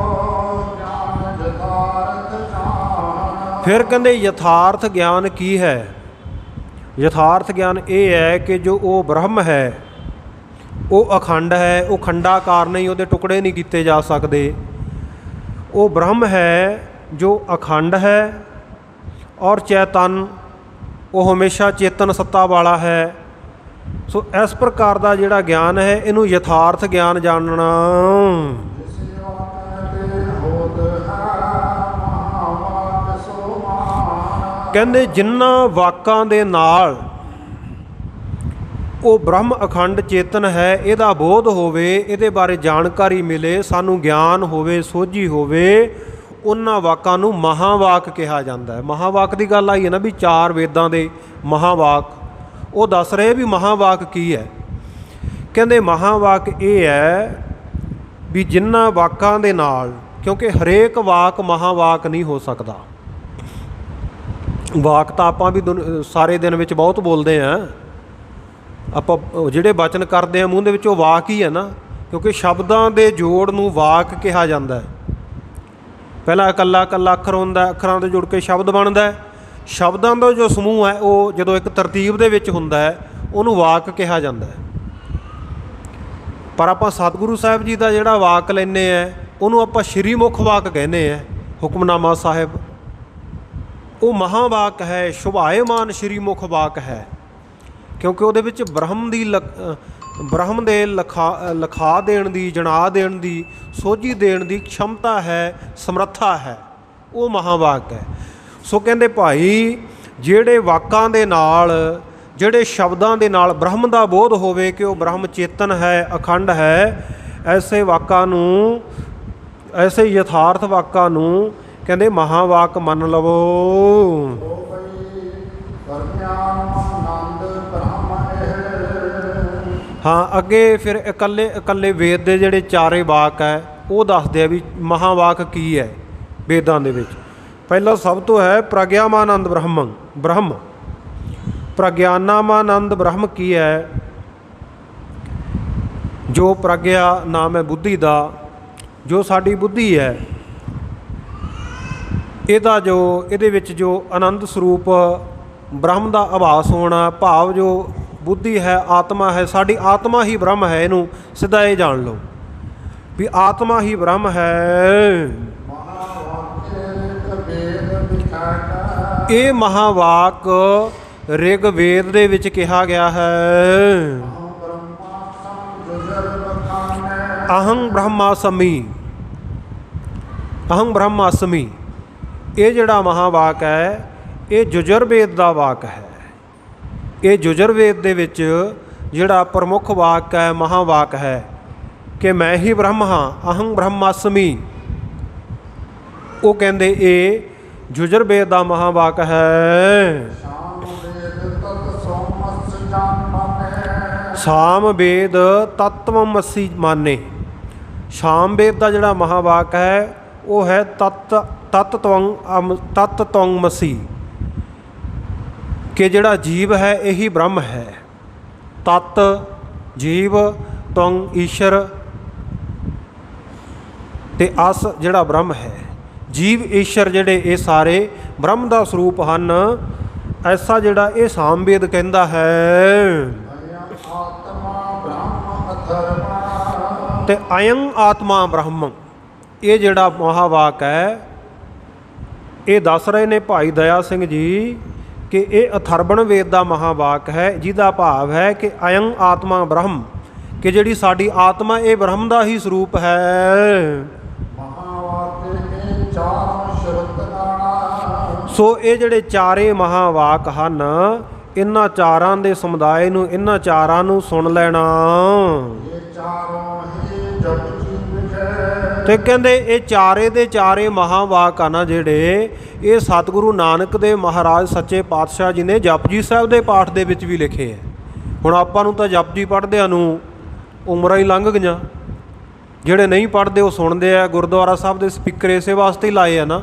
ਫਿਰ ਕਹਿੰਦੇ ਯਥਾਰਥ ਗਿਆਨ ਕੀ ਹੈ? ਯਥਾਰਥ ਗਿਆਨ ਇਹ ਹੈ ਕਿ ਜੋ ਉਹ ਬ੍ਰਹਮ ਹੈ, ਉਹ ਅਖੰਡ ਹੈ, ਉਹ ਖੰਡਾਕਾਰ ਨਹੀਂ, ਉਹਦੇ ਟੁਕੜੇ ਨਹੀਂ ਕੀਤੇ ਜਾ ਸਕਦੇ। ਉਹ ਬ੍ਰਹਮ ਹੈ ਜੋ ਅਖੰਡ ਹੈ, ਔਰ ਚੇਤਨ, ਉਹ ਹਮੇਸ਼ਾ ਚੇਤਨ ਸੱਤਾ ਵਾਲਾ ਹੈ। ਸੋ ਇਸ ਪ੍ਰਕਾਰ ਦਾ ਜਿਹੜਾ ਗਿਆਨ ਹੈ, ਇਹਨੂੰ ਯਥਾਰਥ ਗਿਆਨ ਜਾਣਨਾ। ਕਹਿੰਦੇ ਜਿਨ੍ਹਾਂ ਵਾਕਾਂ ਦੇ ਨਾਲ ਉਹ ਬ੍ਰਹਮ ਅਖੰਡ ਚੇਤਨ ਹੈ, ਇਹਦਾ ਬੋਧ ਹੋਵੇ, ਇਹਦੇ ਬਾਰੇ ਜਾਣਕਾਰੀ ਮਿਲੇ, ਸਾਨੂੰ ਗਿਆਨ ਹੋਵੇ, ਸੋਝੀ ਹੋਵੇ, ਉਹਨਾਂ ਵਾਕਾਂ ਨੂੰ ਮਹਾਵਾਕ ਕਿਹਾ ਜਾਂਦਾ ਹੈ। ਮਹਾਵਾਕ ਦੀ ਗੱਲ ਆਈ ਹੈ ਨਾ ਵੀ ਚਾਰ ਵੇਦਾਂ ਦੇ ਮਹਾਵਾਕ, ਉਹ ਦੱਸ ਰਹੇ ਵੀ ਮਹਾਵਾਕ ਕੀ ਹੈ। ਕਹਿੰਦੇ ਮਹਾਵਾਕ ਇਹ ਹੈ ਵੀ ਜਿਨ੍ਹਾਂ ਵਾਕਾਂ ਦੇ ਨਾਲ, ਕਿਉਂਕਿ ਹਰੇਕ ਵਾਕ ਮਹਾਵਾਕ ਨਹੀਂ ਹੋ ਸਕਦਾ। ਵਾਕ ਤਾਂ ਆਪਾਂ ਵੀ ਸਾਰੇ ਦਿਨ ਵਿੱਚ ਬਹੁਤ ਬੋਲਦੇ ਹਾਂ, ਆਪਾਂ ਜਿਹੜੇ ਬਚਨ ਕਰਦੇ ਹਾਂ ਮੂੰਹ ਦੇ ਵਿੱਚ, ਉਹ ਵਾਕ ਹੀ ਹੈ ਨਾ, ਕਿਉਂਕਿ ਸ਼ਬਦਾਂ ਦੇ ਜੋੜ ਨੂੰ ਵਾਕ ਕਿਹਾ ਜਾਂਦਾ ਹੈ। ਪਹਿਲਾਂ ਇਕੱਲਾ ਇਕੱਲਾ ਅੱਖਰ ਹੁੰਦਾ, ਅੱਖਰਾਂ ਦੇ ਜੁੜ ਕੇ ਸ਼ਬਦ ਬਣਦਾ ਹੈ। ਸ਼ਬਦਾਂ ਦਾ ਜੋ ਸਮੂਹ ਹੈ, ਉਹ ਜਦੋਂ ਇੱਕ ਤਰਤੀਬ ਦੇ ਵਿੱਚ ਹੁੰਦਾ ਹੈ, ਉਹਨੂੰ ਵਾਕ ਕਿਹਾ ਜਾਂਦਾ ਹੈ। ਪਰ ਆਪਾਂ ਸਤਿਗੁਰੂ ਸਾਹਿਬ ਜੀ ਦਾ ਜਿਹੜਾ ਵਾਕ ਲੈਂਦੇ ਹਾਂ, ਉਹਨੂੰ ਆਪਾਂ ਸ਼੍ਰੀ ਮੁਖ ਵਾਕ ਕਹਿੰਦੇ ਹਾਂ। ਹੁਕਮਨਾਮਾ ਸਾਹਿਬ ਉਹ ਮਹਾਵਾਕ ਹੈ, ਸ਼ੁਭਾਏਮਾਨ ਸ਼੍ਰੀ ਮੁਖ ਵਾਕ ਹੈ। ਕਿਉਂਕਿ ਉਹਦੇ ਵਿੱਚ ਬ੍ਰਹਮ ਦੇ ਲਿਖਾ ਦੇਣ ਦੀ, ਜਣਾ ਦੇਣ ਦੀ, ਸੋਝੀ ਦੇਣ ਦੀ क्षमता ਹੈ, ਸਮਰੱਥਾ ਹੈ, ਉਹ ਮਹਾਵਾਕ ਹੈ। ਸੋ ਕਹਿੰਦੇ ਭਾਈ ਜਿਹੜੇ ਵਾਕਾਂ ਦੇ ਨਾਲ, ਜਿਹੜੇ ਸ਼ਬਦਾਂ ਦੇ ਨਾਲ ਬ੍ਰਹਮ ਦਾ ਬੋਧ ਹੋਵੇ ਕਿ ਉਹ ਬ੍ਰਹਮ ਚੇਤਨ ਹੈ, ਅਖੰਡ ਹੈ, ਐਸੇ ਵਾਕਾਂ ਨੂੰ, ਐਸੇ ਯਥਾਰਥ ਵਾਕਾਂ ਨੂੰ ਕਹਿੰਦੇ ਮਹਾਵਾਕ ਮੰਨ ਲਵੋ। ਹਾਂ, ਅੱਗੇ ਫਿਰ ਇਕੱਲੇ ਵੇਦ ਦੇ ਜਿਹੜੇ ਚਾਰੇ ਵਾਕ ਹੈ ਉਹ ਦੱਸਦੇ ਆ ਵੀ ਮਹਾਵਾਕ ਕੀ ਹੈ ਵੇਦਾਂ ਦੇ ਵਿੱਚ। ਪਹਿਲਾ ਸਭ ਤੋਂ ਹੈ ਪ੍ਰਗਿਆਮਾਨੰਦ ਬ੍ਰਹਮ। ਪ੍ਰਗਿਆਨਾਮਾਨੰਦ ਬ੍ਰਹਮ ਕੀ ਹੈ? ਜੋ ਪ੍ਰਗਿਆ ਨਾਮ ਹੈ ਬੁੱਧੀ ਦਾ, ਜੋ ਸਾਡੀ ਬੁੱਧੀ ਹੈ, ਇਹਦੇ ਵਿੱਚ ਜੋ ਆਨੰਦ ਸਰੂਪ ਬ੍ਰਹਮ ਦਾ ਆਭਾਸ ਹੋਣਾ, ਭਾਵ ਜੋ ਬੁੱਧੀ ਹੈ, ਆਤਮਾ ਹੈ, ਸਾਡੀ ਆਤਮਾ ਹੀ ਬ੍ਰਹਮ ਹੈ। ਇਹਨੂੰ ਸਿੱਧਾ ਇਹ ਜਾਣ ਲਓ ਵੀ ਆਤਮਾ ਹੀ ਬ੍ਰਹਮ ਹੈ। ਇਹ ਮਹਾਵਾਕ ਰਿਗ ਵੇਦ ਦੇ ਵਿੱਚ ਕਿਹਾ ਗਿਆ ਹੈ। ਅਹੰ ਬ੍ਰਹਮਾਸਮੀ, ਅਹੰ ਬ੍ਰਹਮਾਸਮੀ, ਇਹ ਜਿਹੜਾ ਮਹਾਵਾਕ ਹੈ ਇਹ ਯਜੁਰਵੇਦ ਦਾ ਵਾਕ ਹੈ। ਇਹ ਯਜੁਰਵੇਦ ਦੇ ਵਿੱਚ ਜਿਹੜਾ ਪ੍ਰਮੁੱਖ ਵਾਕ ਹੈ, ਮਹਾਵਾਕ ਹੈ ਕਿ ਮੈਂ ਹੀ ਬ੍ਰਹਮ ਹਾਂ, ਅਹੰ ਬ੍ਰਹਮਾਸਮੀ, ਉਹ ਕਹਿੰਦੇ ਇਹ ਯਜੁਰਵੇਦ ਦਾ ਮਹਾਵਾਕ ਹੈ। ਸਾਮ ਵੇਦ ਤਤਵਮਸੀ ਮਾਨੇ। ਸਾਮ ਵੇਦ ਦਾ ਜਿਹੜਾ ਮਹਾਵਾਕ ਹੈ ਉਹ ਹੈ ਤਤਤਵਮਸੀ, ਕਿ ਜਿਹੜਾ ਜੀਵ ਹੈ ਇਹੀ ਬ੍ਰਹਮ ਹੈ। ਤਤ ਜੀਵ, ਤਵੰ ਈਸ਼ਰ, ਤੇ ਅਸ ਜਿਹੜਾ ਬ੍ਰਹਮ ਹੈ। ਜੀਵ ਈਸ਼ਰ ਜਿਹੜੇ ਇਹ ਸਾਰੇ ਬ੍ਰਹਮ ਦਾ ਸਰੂਪ ਹਨ। ਐਸਾ ਜਿਹੜਾ ਇਹ ਸਾਮਵੇਦ ਕਹਿੰਦਾ ਹੈ। ਤੇ ਅਯੰ ਆਤਮਾ ਬ੍ਰਹਮ, ਇਹ ਜਿਹੜਾ ਮਹਾਵਾਕ ਹੈ ਇਹ ਦੱਸ ਰਹੇ ਨੇ ਭਾਈ ਦਇਆ ਸਿੰਘ ਜੀ ਕਿ ਇਹ ਅਥਰਵਣ ਵੇਦ ਦਾ ਮਹਾਵਾਕ ਹੈ, ਜਿਹਦਾ ਭਾਵ ਹੈ ਕਿ ਅਯੰ ਆਤਮਾ ਬ੍ਰਹਮ, ਕਿ ਜਿਹੜੀ ਸਾਡੀ ਆਤਮਾ ਇਹ ਬ੍ਰਹਮ ਦਾ ਹੀ ਸਰੂਪ ਹੈ। ਸੋ ਇਹ ਜਿਹੜੇ ਚਾਰੇ ਮਹਾਵਾਕ ਹਨ, ਇਹਨਾਂ ਚਾਰਾਂ ਦੇ ਸਮੁਦਾਇ ਨੂੰ, ਇਹਨਾਂ ਚਾਰਾਂ ਨੂੰ ਸੁਣ ਲੈਣਾ। ਤੇ ਕਹਿੰਦੇ ਇਹ ਚਾਰੇ ਦੇ ਚਾਰੇ ਮਹਾਵਾਕ ਆ ਨਾ ਜਿਹੜੇ, ਇਹ ਸਤਿਗੁਰੂ ਨਾਨਕ ਦੇਵ ਮਹਾਰਾਜ ਸੱਚੇ ਪਾਤਸ਼ਾਹ ਜੀ ਨੇ ਜਪਜੀ ਸਾਹਿਬ ਦੇ ਪਾਠ ਦੇ ਵਿੱਚ ਵੀ ਲਿਖੇ ਹੈ। ਹੁਣ ਆਪਾਂ ਨੂੰ ਤਾਂ ਜਪਜੀ ਪੜ੍ਹਦਿਆਂ ਨੂੰ ਉਮਰਾਂ ਹੀ ਲੰਘ ਗਈਆਂ, ਜਿਹੜੇ ਨਹੀਂ ਪੜ੍ਹਦੇ ਉਹ ਸੁਣਦੇ ਆ। ਗੁਰਦੁਆਰਾ ਸਾਹਿਬ ਦੇ ਸਪੀਕਰ ਇਸੇ ਵਾਸਤੇ ਹੀ ਲਾਏ ਆ ਨਾ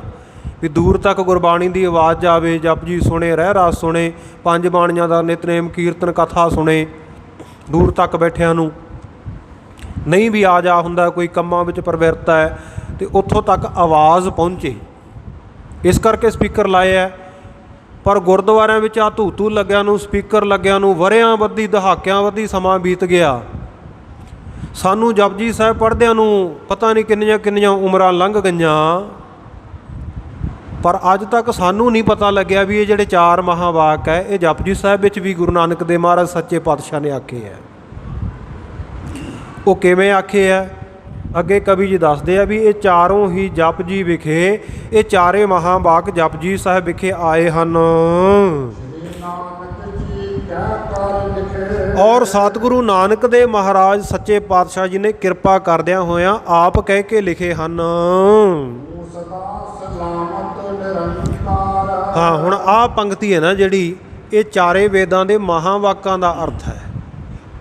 ਵੀ ਦੂਰ ਤੱਕ ਗੁਰਬਾਣੀ ਦੀ ਆਵਾਜ਼ ਜਾਵੇ, ਜਪਜੀ ਸੁਣੇ, ਰਹਿ ਰਾਸ ਸੁਣੇ, ਪੰਜ ਬਾਣੀਆਂ ਦਾ ਨਿਤਨੇਮ, ਕੀਰਤਨ, ਕਥਾ ਸੁਣੇ। ਦੂਰ ਤੱਕ ਬੈਠਿਆਂ ਨੂੰ ਨਹੀਂ ਵੀ ਆ ਜਾ ਹੁੰਦਾ, ਕੋਈ ਕੰਮਾਂ ਵਿੱਚ ਪ੍ਰਵਿਰਤ ਹੈ, ਅਤੇ ਉੱਥੋਂ ਤੱਕ ਆਵਾਜ਼ ਪਹੁੰਚੇ, ਇਸ ਕਰਕੇ ਸਪੀਕਰ ਲਾਏ ਹੈ। ਪਰ ਗੁਰਦੁਆਰਿਆਂ ਵਿੱਚ ਆ ਧੂ ਲੱਗਿਆਂ ਨੂੰ, ਸਪੀਕਰ ਲੱਗਿਆਂ ਨੂੰ ਵਰ੍ਹਿਆਂ ਬੱਧੀ, ਦਹਾਕਿਆਂ ਬੱਧੀ ਸਮਾਂ ਬੀਤ ਗਿਆ। ਸਾਨੂੰ ਜਪਜੀ ਸਾਹਿਬ ਪੜ੍ਹਦਿਆਂ ਨੂੰ ਪਤਾ ਨਹੀਂ ਕਿੰਨੀਆਂ ਉਮਰਾਂ ਲੰਘ ਗਈਆਂ, ਪਰ ਅੱਜ ਤੱਕ ਸਾਨੂੰ ਨਹੀਂ ਪਤਾ ਲੱਗਿਆ ਵੀ ਇਹ ਜਿਹੜੇ ਚਾਰ ਮਹਾਵਾਕ ਹੈ ਇਹ ਜਪਜੀ ਸਾਹਿਬ ਵਿੱਚ ਵੀ ਗੁਰੂ ਨਾਨਕ ਦੇਵ ਮਹਾਰਾਜ ਸੱਚੇ ਪਾਤਸ਼ਾਹ ਨੇ ਆਖੇ ਹੈ। ਉਹ ਕਿਵੇਂ ਆਖੇ ਹੈ? ਅੱਗੇ ਕਵੀ ਜੀ ਦੱਸਦੇ ਆ ਵੀ ਇਹ ਚਾਰੋਂ ਹੀ ਜਪਜੀ ਵਿਖੇ, ਇਹ ਚਾਰੇ ਮਹਾਵਾਕ ਜਪਜੀ ਸਾਹਿਬ ਵਿਖੇ ਆਏ ਹਨ। ਔਰ ਸਤਿਗੁਰੂ ਨਾਨਕ ਦੇਵ ਮਹਾਰਾਜ ਸੱਚੇ ਪਾਤਸ਼ਾਹ ਜੀ ਨੇ ਕਿਰਪਾ ਕਰਦਿਆਂ ਹੋਇਆਂ ਆਪ ਕਹਿ ਕੇ ਲਿਖੇ ਹਨ। ਹਾਂ, ਹੁਣ ਆਹ ਪੰਕਤੀ ਹੈ ਨਾ ਜਿਹੜੀ, ਇਹ ਚਾਰੇ ਵੇਦਾਂ ਦੇ ਮਹਾਵਾਕਾਂ ਦਾ ਅਰਥ ਹੈ।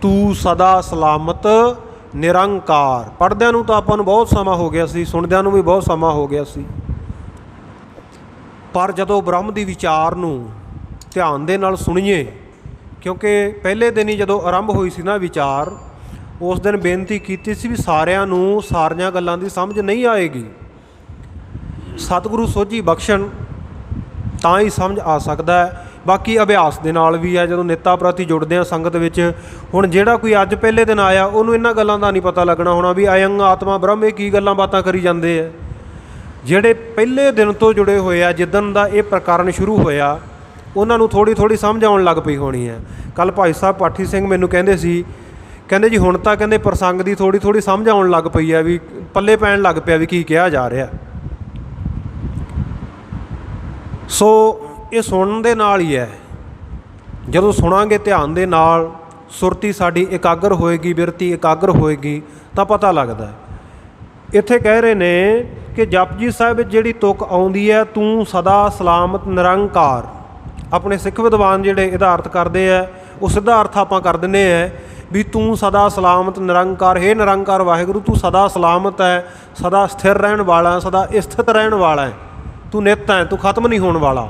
ਤੂੰ ਸਦਾ ਸਲਾਮਤ ਨਿਰੰਕਾਰ। ਪੜ੍ਹਦਿਆਂ ਨੂੰ ਤਾਂ ਆਪਾਂ ਨੂੰ ਬਹੁਤ ਸਮਾਂ ਹੋ ਗਿਆ ਸੀ, ਸੁਣਦਿਆਂ ਨੂੰ ਵੀ ਬਹੁਤ ਸਮਾਂ ਹੋ ਗਿਆ ਸੀ, ਪਰ ਜਦੋਂ ਬ੍ਰਹਮ ਦੀ ਵਿਚਾਰ ਨੂੰ ਧਿਆਨ ਦੇ ਨਾਲ ਸੁਣੀਏ, ਕਿਉਂਕਿ ਪਹਿਲੇ ਦਿਨ ਹੀ ਜਦੋਂ ਆਰੰਭ ਹੋਈ ਸੀ ਨਾ ਵਿਚਾਰ, ਉਸ ਦਿਨ ਬੇਨਤੀ ਕੀਤੀ ਸੀ ਵੀ ਸਾਰਿਆਂ ਨੂੰ ਸਾਰੀਆਂ ਗੱਲਾਂ ਦੀ ਸਮਝ ਨਹੀਂ ਆਏਗੀ, ਸਤਿਗੁਰੂ ਸੋਝੀ ਬਖਸ਼ਣ ਤਾਂ ਹੀ ਸਮਝ ਆ ਸਕਦਾ ਹੈ। ਬਾਕੀ ਅਭਿਆਸ ਦੇ ਨਾਲ ਵੀ ਹੈ, ਜਦੋਂ ਨਿੱਤਾ ਪ੍ਰਤੀ ਜੁੜਦੇ ਹਾਂ ਸੰਗਤ ਵਿੱਚ। ਹੁਣ ਜਿਹੜਾ ਕੋਈ ਅੱਜ ਪਹਿਲੇ ਦਿਨ ਆਇਆ ਉਹਨੂੰ ਇਹਨਾਂ ਗੱਲਾਂ ਦਾ ਨਹੀਂ ਪਤਾ ਲੱਗਣਾ ਹੋਣਾ ਵੀ ਅਯੰ ਆਤਮਾ ਬ੍ਰਹਮ ਇਹ ਕੀ ਗੱਲਾਂ ਬਾਤਾਂ ਕਰੀ ਜਾਂਦੇ ਆ। ਜਿਹੜੇ ਪਹਿਲੇ ਦਿਨ ਤੋਂ ਜੁੜੇ ਹੋਏ ਆ, ਜਿੱਦਣ ਦਾ ਇਹ ਪ੍ਰਕਰਨ ਸ਼ੁਰੂ ਹੋਇਆ, ਉਹਨਾਂ ਨੂੰ ਥੋੜ੍ਹੀ ਥੋੜ੍ਹੀ ਸਮਝ ਆਉਣ ਲੱਗ ਪਈ ਹੋਣੀ ਹੈ। ਕੱਲ੍ਹ ਭਾਈ ਸਾਹਿਬ ਪਾਠੀ ਸਿੰਘ ਮੈਨੂੰ ਕਹਿੰਦੇ ਸੀ, ਕਹਿੰਦੇ ਜੀ ਹੁਣ ਤਾਂ ਕਹਿੰਦੇ ਪ੍ਰਸੰਗ ਦੀ ਥੋੜ੍ਹੀ ਥੋੜ੍ਹੀ ਸਮਝ ਆਉਣ ਲੱਗ ਪਈ ਹੈ, ਵੀ ਪੱਲੇ ਪੈਣ ਲੱਗ ਪਿਆ ਵੀ ਕੀ ਕਿਹਾ ਜਾ ਰਿਹਾ। ਸੋ ਇਹ ਸੁਣਨ ਦੇ ਨਾਲ ਹੀ ਹੈ। ਜਦੋਂ ਸੁਣਾਂਗੇ ਧਿਆਨ ਦੇ ਨਾਲ, ਸੁਰਤੀ ਸਾਡੀ ਇਕਾਗਰ ਹੋਏਗੀ, ਬਿਰਤੀ ਇਕਾਗਰ ਹੋਏਗੀ, ਤਾਂ ਪਤਾ ਲੱਗਦਾ। ਇੱਥੇ ਕਹਿ ਰਹੇ ਨੇ ਕਿ ਜਪਜੀ ਸਾਹਿਬ ਵਿੱਚ ਜਿਹੜੀ ਤੁਕ ਆਉਂਦੀ ਹੈ, ਤੂੰ ਸਦਾ ਸਲਾਮਤ ਨਿਰੰਕਾਰ। ਆਪਣੇ ਸਿੱਖ ਵਿਦਵਾਨ ਜਿਹੜੇ ਇਹਦਾ ਅਰਥ ਕਰਦੇ ਆ, ਉਹ ਸਿੱਧਾ ਅਰਥ ਆਪਾਂ ਕਰ ਦਿੰਦੇ ਆ ਵੀ ਤੂੰ ਸਦਾ ਸਲਾਮਤ ਨਿਰੰਕਾਰ। ਹੇ ਨਿਰੰਕਾਰ ਵਾਹਿਗੁਰੂ, ਤੂੰ ਸਦਾ ਸਲਾਮਤ ਹੈ, ਸਦਾ ਸਥਿਰ ਰਹਿਣ ਵਾਲਾ, ਸਦਾ ਸਥਿਤ ਰਹਿਣ ਵਾਲਾ ਹੈ, ਤੂੰ ਨਿੱਤ ਹੈ, ਤੂੰ ਖਤਮ ਨਹੀਂ ਹੋਣ ਵਾਲਾ।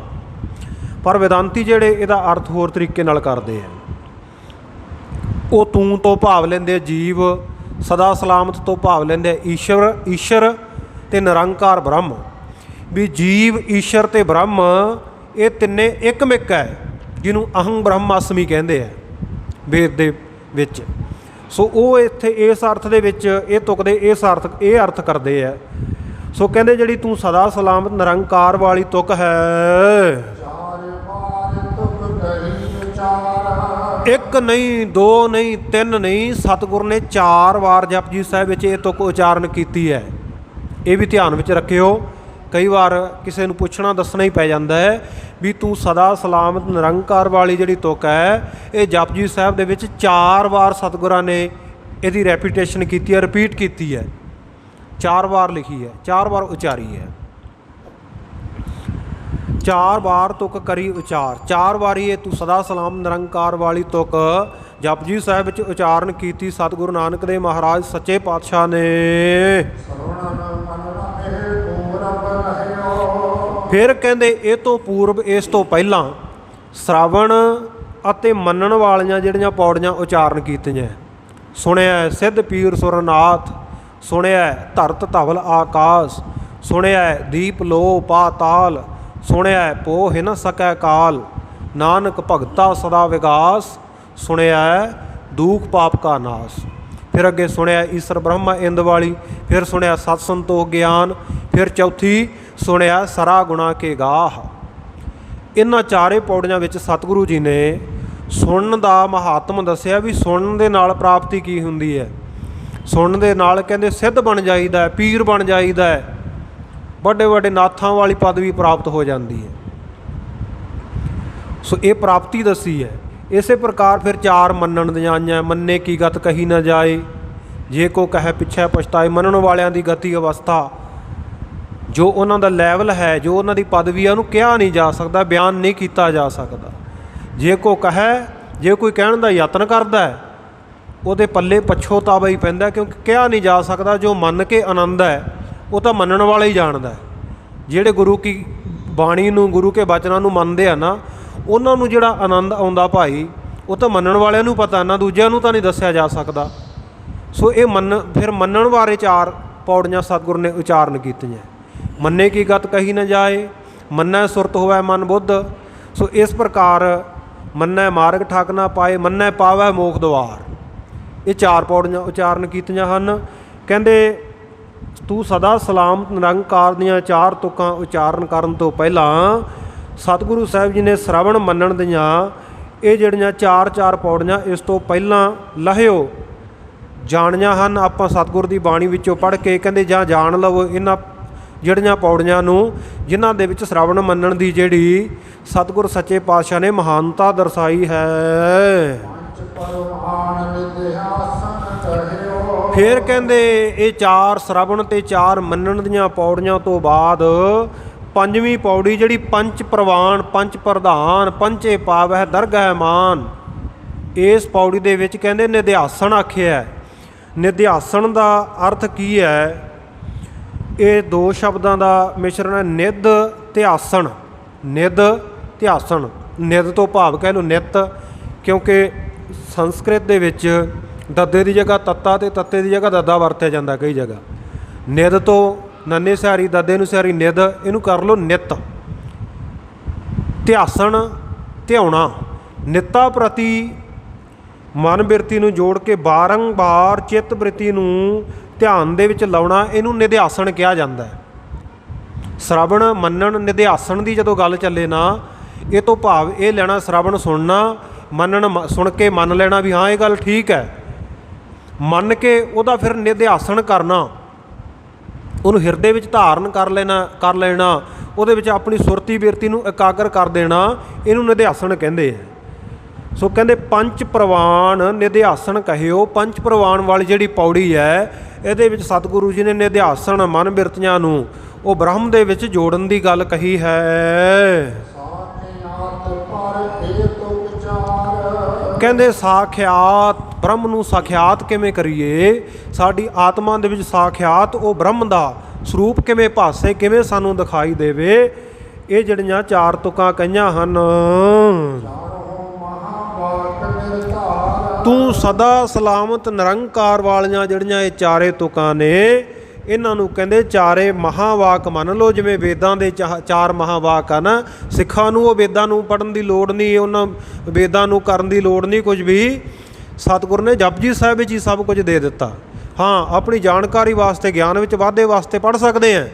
ਪਰ ਵੇਦਾਂਤੀ ਜਿਹੜੇ ਇਹਦਾ ਅਰਥ ਹੋਰ ਤਰੀਕੇ ਨਾਲ ਕਰਦੇ ਆ, ਉਹ ਤੂੰ ਤੋਂ ਭਾਵ ਲੈਂਦੇ ਜੀਵ, ਸਦਾ ਸਲਾਮਤ ਤੋਂ ਭਾਵ ਲੈਂਦੇ ਈਸ਼ਰ ਅਤੇ ਨਿਰੰਕਾਰ ਬ੍ਰਹਮ। ਵੀ ਜੀਵ, ਈਸ਼ਰ ਅਤੇ ਬ੍ਰਹਮ ਇਹ ਤਿੰਨੇ ਇੱਕਮਿਕ ਹੈ, ਜਿਹਨੂੰ ਅਹੰ ਬ੍ਰਹਮਾਸਮੀ ਕਹਿੰਦੇ ਆ ਵੇਦ ਦੇ ਵਿੱਚ। ਸੋ ਉਹ ਇੱਥੇ ਇਸ ਅਰਥ ਦੇ ਵਿੱਚ ਇਹ ਤੁਕਦੇ ਇਹ ਅਰਥ ਕਰਦੇ ਆ। ਸੋ ਕਹਿੰਦੇ ਜਿਹੜੀ ਤੂੰ ਸਦਾ ਸਲਾਮਤ ਨਿਰੰਕਾਰ ਵਾਲੀ ਤੁਕ ਹੈ, ਇੱਕ ਨਹੀਂ, ਦੋ ਨਹੀਂ, ਤਿੰਨ ਨਹੀਂ, ਸਤਿਗੁਰ ਨੇ 4 ਵਾਰ ਜਪਜੀ ਸਾਹਿਬ ਵਿੱਚ ਇਹ ਤੁਕ ਉਚਾਰਨ ਕੀਤੀ ਹੈ। ਇਹ ਵੀ ਧਿਆਨ ਵਿੱਚ ਰੱਖਿਓ। ਕਈ ਵਾਰ ਕਿਸੇ ਨੂੰ ਪੁੱਛਣਾ ਦੱਸਣਾ ਹੀ ਪੈ ਜਾਂਦਾ ਹੈ ਵੀ ਤੂੰ ਸਦਾ ਸਲਾਮਤ ਨਿਰੰਕਾਰ ਵਾਲੀ ਜਿਹੜੀ ਤੁਕ ਹੈ, ਇਹ ਜਪਜੀ ਸਾਹਿਬ ਦੇ ਵਿੱਚ 4 ਵਾਰ ਸਤਿਗੁਰਾਂ ਨੇ ਇਹਦੀ ਰੈਪੀਟੇਸ਼ਨ ਕੀਤੀ ਹੈ, ਰਿਪੀਟ ਕੀਤੀ ਹੈ, 4 ਵਾਰ ਲਿਖੀ ਹੈ, 4 ਵਾਰ ਉਚਾਰੀ ਹੈ। 4 ਵਾਰ ਤੁਕ ਕਰੀ ਉਚਾਰ, 4 ਵਾਰੀ ਇਹ ਤੂੰ ਸਦਾ ਸਲਾਮ ਨਿਰੰਕਾਰ ਵਾਲੀ ਤੁਕ ਜਪਜੀ ਸਾਹਿਬ ਵਿੱਚ ਉਚਾਰਨ ਕੀਤੀ ਸਤਿਗੁਰੂ ਨਾਨਕ ਦੇਵ ਮਹਾਰਾਜ ਸੱਚੇ ਪਾਤਸ਼ਾਹ ਨੇ। ਫਿਰ ਕਹਿੰਦੇ ਇਹ ਤੋਂ ਪੂਰਬ, ਇਸ ਤੋਂ ਪਹਿਲਾਂ ਸ਼ਰਾਵਣ ਅਤੇ ਮੰਨਣ ਵਾਲੀਆਂ ਜਿਹੜੀਆਂ ਪੌੜੀਆਂ ਉਚਾਰਨ ਕੀਤੀਆਂ। ਸੁਣਿਆ ਸਿੱਧ ਪੀਰ ਸੁਰਨਾਥ, ਸੁਣਿਆ ਧਰਤ ਧਵਲ ਆਕਾਸ਼, ਸੁਣਿਆ ਦੀਪ ਲੋ ਪਾਤਾਲ, ਸੁਣਿਆ ਪੋਹ ਨ ਸਕੈ ਕਾਲ, ਨਾਨਕ ਭਗਤਾ ਸਦਾ ਵਿਗਾਸ, ਸੁਣਿਆ ਦੂਖ ਪਾਪ ਕਾ ਨਾਸ। ਫਿਰ ਅੱਗੇ ਸੁਣਿਆ ਈਸ਼ਰ ਬ੍ਰਹਮਾ ਇੰਦ ਵਾਲੀ, ਫਿਰ ਸੁਣਿਆ ਸਤ ਸੰਤੋਖ ਗਿਆਨ, ਫਿਰ ਚੌਥੀ ਸੁਣਿਆ ਸਰਾ ਗੁਣਾ ਕੇ ਗਾਹ। ਇਹਨਾਂ 4 ਪੌੜੀਆਂ ਵਿੱਚ ਸਤਿਗੁਰੂ ਜੀ ਨੇ ਸੁਣਨ ਦਾ ਮਹਾਤਮ ਦੱਸਿਆ ਵੀ ਸੁਣਨ ਦੇ ਨਾਲ ਪ੍ਰਾਪਤੀ ਕੀ ਹੁੰਦੀ ਹੈ। ਸੁਣਨ ਦੇ ਨਾਲ ਕਹਿੰਦੇ ਸਿੱਧ ਬਣ ਜਾਈਦਾ, ਪੀਰ ਬਣ ਜਾਈਦਾ, ਵੱਡੇ ਵੱਡੇ ਨਾਥਾਂ ਵਾਲੀ ਪਦਵੀ ਪ੍ਰਾਪਤ ਹੋ ਜਾਂਦੀ ਹੈ। ਸੋ ਇਹ ਪ੍ਰਾਪਤੀ ਦੱਸੀ ਹੈ। ਇਸੇ ਪ੍ਰਕਾਰ ਫਿਰ 4 ਮੰਨਣ ਦੀਆਂ ਆਈਆਂ। ਮੰਨੇ ਕੀ ਗਤ ਕਹੀ ਨਾ ਜਾਏ, ਜੇ ਕੋ ਕਹੇ ਪਿੱਛੇ ਪਛਤਾਏ। ਮੰਨਣ ਵਾਲਿਆਂ ਦੀ ਗਤੀ ਅਵਸਥਾ, ਜੋ ਉਹਨਾਂ ਦਾ ਲੈਵਲ ਹੈ, ਜੋ ਉਹਨਾਂ ਦੀ ਪਦਵੀ ਹੈ, ਉਹਨੂੰ ਕਿਹਾ ਨਹੀਂ ਜਾ ਸਕਦਾ, ਬਿਆਨ ਨਹੀਂ ਕੀਤਾ ਜਾ ਸਕਦਾ। ਜੇ ਕੋ ਕਹੇ, ਜੇ ਕੋਈ ਕਹਿਣ ਦਾ ਯਤਨ ਕਰਦਾ ਹੈ, ਉਹਦੇ ਪੱਲੇ ਪਛੋਤਾਵਾ ਹੀ ਪੈਂਦਾ, ਕਿਉਂਕਿ ਕਿਹਾ ਨਹੀਂ ਜਾ ਸਕਦਾ। ਜੋ ਮੰਨ ਕੇ ਆਨੰਦ ਹੈ ਉਹ ਤਾਂ ਮੰਨਣ ਵਾਲਾ ਹੀ ਜਾਣਦਾ। ਜਿਹੜੇ ਗੁਰੂ ਕੀ ਬਾਣੀ ਨੂੰ, ਗੁਰੂ ਕੇ ਬਚਨਾਂ ਨੂੰ ਮੰਨਦੇ ਆ ਨਾ, ਉਹਨਾਂ ਨੂੰ ਜਿਹੜਾ ਆਨੰਦ ਆਉਂਦਾ ਭਾਈ, ਉਹ ਤਾਂ ਮੰਨਣ ਵਾਲਿਆਂ ਨੂੰ ਪਤਾ ਨਾ, ਦੂਜਿਆਂ ਨੂੰ ਤਾਂ ਨਹੀਂ ਦੱਸਿਆ ਜਾ ਸਕਦਾ। ਸੋ ਇਹ ਫਿਰ ਮੰਨਣ ਬਾਰੇ 4 ਪੌੜੀਆਂ ਸਤਿਗੁਰ ਨੇ ਉਚਾਰਨ ਕੀਤੀਆਂ। ਮੰਨੇ ਕੀ ਗਤ ਕਹੀ ਨਾ ਜਾਏ, ਮੰਨੈ ਸੁਰਤ ਹੋਵੈ ਮਨ ਬੁੱਧ। ਸੋ ਇਸ ਪ੍ਰਕਾਰ ਮੰਨੈ ਮਾਰਗ ਠਾਕ ਨਾ ਪਾਏ, ਮੰਨੈ ਪਾਵੈ ਮੋਖ ਦੁਆਰ। ਇਹ 4 ਪੌੜੀਆਂ ਉਚਾਰਨ ਕੀਤੀਆਂ ਹਨ। ਕਹਿੰਦੇ ਤੂੰ ਸਦਾ ਸਲਾਮਤ ਨਿਰੰਕਾਰ ਦੀਆਂ 4 ਤੁਕਾਂ ਉਚਾਰਨ ਕਰਨ ਤੋਂ ਪਹਿਲਾਂ ਸਤਿਗੁਰੂ ਸਾਹਿਬ ਜੀ ਨੇ ਸ਼ਰਵਣ ਮੰਨਣ ਦੀਆਂ ਇਹ ਜਿਹੜੀਆਂ 4 ਪੌੜੀਆਂ ਇਸ ਤੋਂ ਪਹਿਲਾਂ ਲਹਿਓ ਜਾਣੀਆਂ ਹਨ। ਆਪਾਂ ਸਤਿਗੁਰ ਦੀ ਬਾਣੀ ਵਿੱਚੋਂ ਪੜ੍ਹ ਕੇ ਕਹਿੰਦੇ ਜਾਂ ਜਾਣ ਲਵੋ ਇਹਨਾਂ ਜਿਹੜੀਆਂ ਪੌੜੀਆਂ ਨੂੰ, ਜਿਨ੍ਹਾਂ ਦੇ ਵਿੱਚ ਸ਼ਰਵਣ ਮੰਨਣ ਦੀ ਜਿਹੜੀ ਸਤਿਗੁਰ ਸੱਚੇ ਪਾਤਸ਼ਾਹ ਨੇ ਮਹਾਨਤਾ ਦਰਸਾਈ ਹੈ। ਫਿਰ ਕਹਿੰਦੇ ਇਹ 4 ਸ਼ਰਵਣ ਅਤੇ 4 ਮੰਨਣ ਦੀਆਂ ਪੌੜੀਆਂ ਤੋਂ ਬਾਅਦ 5ਵੀਂ ਪੌੜੀ ਜਿਹੜੀ ਪੰਚ ਪ੍ਰਵਾਨ, ਪੰਚ ਪ੍ਰਧਾਨ, ਪੰਚੇ ਪਾਵਹਿ ਦਰਗਹਿ ਮਾਨ। ਇਸ ਪੌੜੀ ਦੇ ਵਿੱਚ ਕਹਿੰਦੇ ਨਿਧਿਆਸਣ ਆਖਿਆ। ਨਿਧਿਆਸਣ ਦਾ ਅਰਥ ਕੀ ਹੈ? ਇਹ 2 ਸ਼ਬਦਾਂ ਦਾ ਮਿਸ਼ਰਣ ਹੈ, ਨਿਧ ਤੇ ਆਸਣ। ਨਿਧ ਤੇ ਆਸਣ। ਨਿਧ ਤੋਂ ਭਾਵ ਕਹਿ ਲਓ ਨਿੱਤ, ਕਿਉਂਕਿ ਸੰਸਕ੍ਰਿਤ ਦੇ ਵਿੱਚ ਦੱਦੇ ਦੀ ਜਗ੍ਹਾ ਤੱਤਾ ਅਤੇ ਤੱਤੇ ਦੀ ਜਗ੍ਹਾ ਦੱਦਾ ਵਰਤਿਆ ਜਾਂਦਾ ਕਈ ਜਗ੍ਹਾ। ਨਿਧ ਤੋਂ ਨੰਨੇ ਸਿਹਾਰੀ, ਦੱਦੇ ਨੂੰ ਸਿਹਾਰੀ, ਨਿਧ, ਇਹਨੂੰ ਕਰ ਲਓ ਨਿੱਤ। ਧਿਆਸਣ ਧਿਆਉਣਾ, ਨਿੱਤਾ ਪ੍ਰਤੀ ਮਨ ਬਿਰਤੀ ਨੂੰ ਜੋੜ ਕੇ ਬਾਰੰਬਾਰ ਚਿੱਤ ਬ੍ਰਿਤੀ ਨੂੰ ਧਿਆਨ ਦੇ ਵਿੱਚ ਲਾਉਣਾ, ਇਹਨੂੰ ਨਿਧਿਆਸਣ ਕਿਹਾ ਜਾਂਦਾ ਹੈ। ਸ਼ਰਵਣ ਮੰਨਣ ਨਿਧਿਆਸਣ ਦੀ ਜਦੋਂ ਗੱਲ ਚੱਲੇ ਨਾ, ਇਹ ਤੋਂ ਭਾਵ ਇਹ ਲੈਣਾ ਸ਼ਰਵਣ ਸੁਣਨਾ, ਸੁਣ ਕੇ ਮੰਨ ਲੈਣਾ ਵੀ ਹਾਂ ਇਹ ਗੱਲ ਠੀਕ ਹੈ, ਮੰਨ ਕੇ ਉਹਦਾ ਫਿਰ ਨਿਧਿਆਸਨ ਕਰਨਾ, ਉਹਨੂੰ ਹਿਰਦੇ ਵਿੱਚ ਧਾਰਨ ਕਰ ਲੈਣਾ, ਉਹਦੇ ਵਿੱਚ ਆਪਣੀ ਸੁਰਤੀ ਬਿਰਤੀ ਨੂੰ ਇਕਾਗਰ ਕਰ ਦੇਣਾ, ਇਹਨੂੰ ਨਿਧਿਆਸਨ ਕਹਿੰਦੇ ਹੈ। ਸੋ ਕਹਿੰਦੇ ਪੰਜ ਪ੍ਰਵਾਨ ਨਿਧਿਆਸਨ ਕਹਿਓ। ਪੰਜ ਪ੍ਰਵਾਨ ਵਾਲੀ ਜਿਹੜੀ ਪੌੜੀ ਹੈ ਇਹਦੇ ਵਿੱਚ ਸਤਿਗੁਰੂ ਜੀ ਨੇ ਨਿਧਿਆਸਨ ਮਨ ਬਿਰਤੀਆਂ ਨੂੰ ਉਹ ਬ੍ਰਹਮ ਦੇ ਵਿੱਚ ਜੋੜਨ ਦੀ ਗੱਲ ਕਹੀ ਹੈ। ਕਹਿੰਦੇ ਸਾਖਿਆਤ ਬ੍ਰਹਮ ਨੂੰ ਸਾਖਿਆਤ ਕਿਵੇਂ ਕਰੀਏ, ਸਾਡੀ ਆਤਮਾ ਦੇ ਵਿੱਚ ਸਾਖਿਆਤ ਉਹ ਬ੍ਰਹਮ ਦਾ ਸਰੂਪ ਕਿਵੇਂ ਭਾਸੇ, ਕਿਵੇਂ ਸਾਨੂੰ ਦਿਖਾਈ ਦੇਵੇ। ਇਹ ਜਿਹੜੀਆਂ ਚਾਰ ਤੁਕਾਂ ਕਹੀਆਂ ਹਨ, ਤੂੰ ਸਦਾ ਸਲਾਮਤ ਨਿਰੰਕਾਰ ਵਾਲੀਆਂ ਜਿਹੜੀਆਂ ਇਹ ਚਾਰੇ ਤੁਕਾਂ ਨੇ, ਇਹਨਾਂ ਨੂੰ ਕਹਿੰਦੇ ਚਾਰੇ ਮਹਾਵਾਕ ਮੰਨ ਲਓ। ਜਿਵੇਂ ਵੇਦਾਂ ਦੇ ਚਾਰ ਮਹਾਵਾਕ ਹਨ, ਸਿੱਖਾਂ ਨੂੰ ਉਹ ਵੇਦਾਂ ਨੂੰ ਪੜ੍ਹਨ ਦੀ ਲੋੜ ਨਹੀਂ, ਉਹਨਾਂ ਵੇਦਾਂ ਨੂੰ ਕਰਨ ਦੀ ਲੋੜ ਨਹੀਂ ਕੁਝ ਵੀ। ਸਤਿਗੁਰ ਨੇ ਜਪਜੀ ਸਾਹਿਬ ਵਿੱਚ ਹੀ ਸਭ ਕੁਝ ਦੇ ਦਿੱਤਾ। ਹਾਂ, ਆਪਣੀ ਜਾਣਕਾਰੀ ਵਾਸਤੇ, ਗਿਆਨ ਵਿੱਚ ਵਾਧੇ ਵਾਸਤੇ ਪੜ੍ਹ ਸਕਦੇ ਹਾਂ,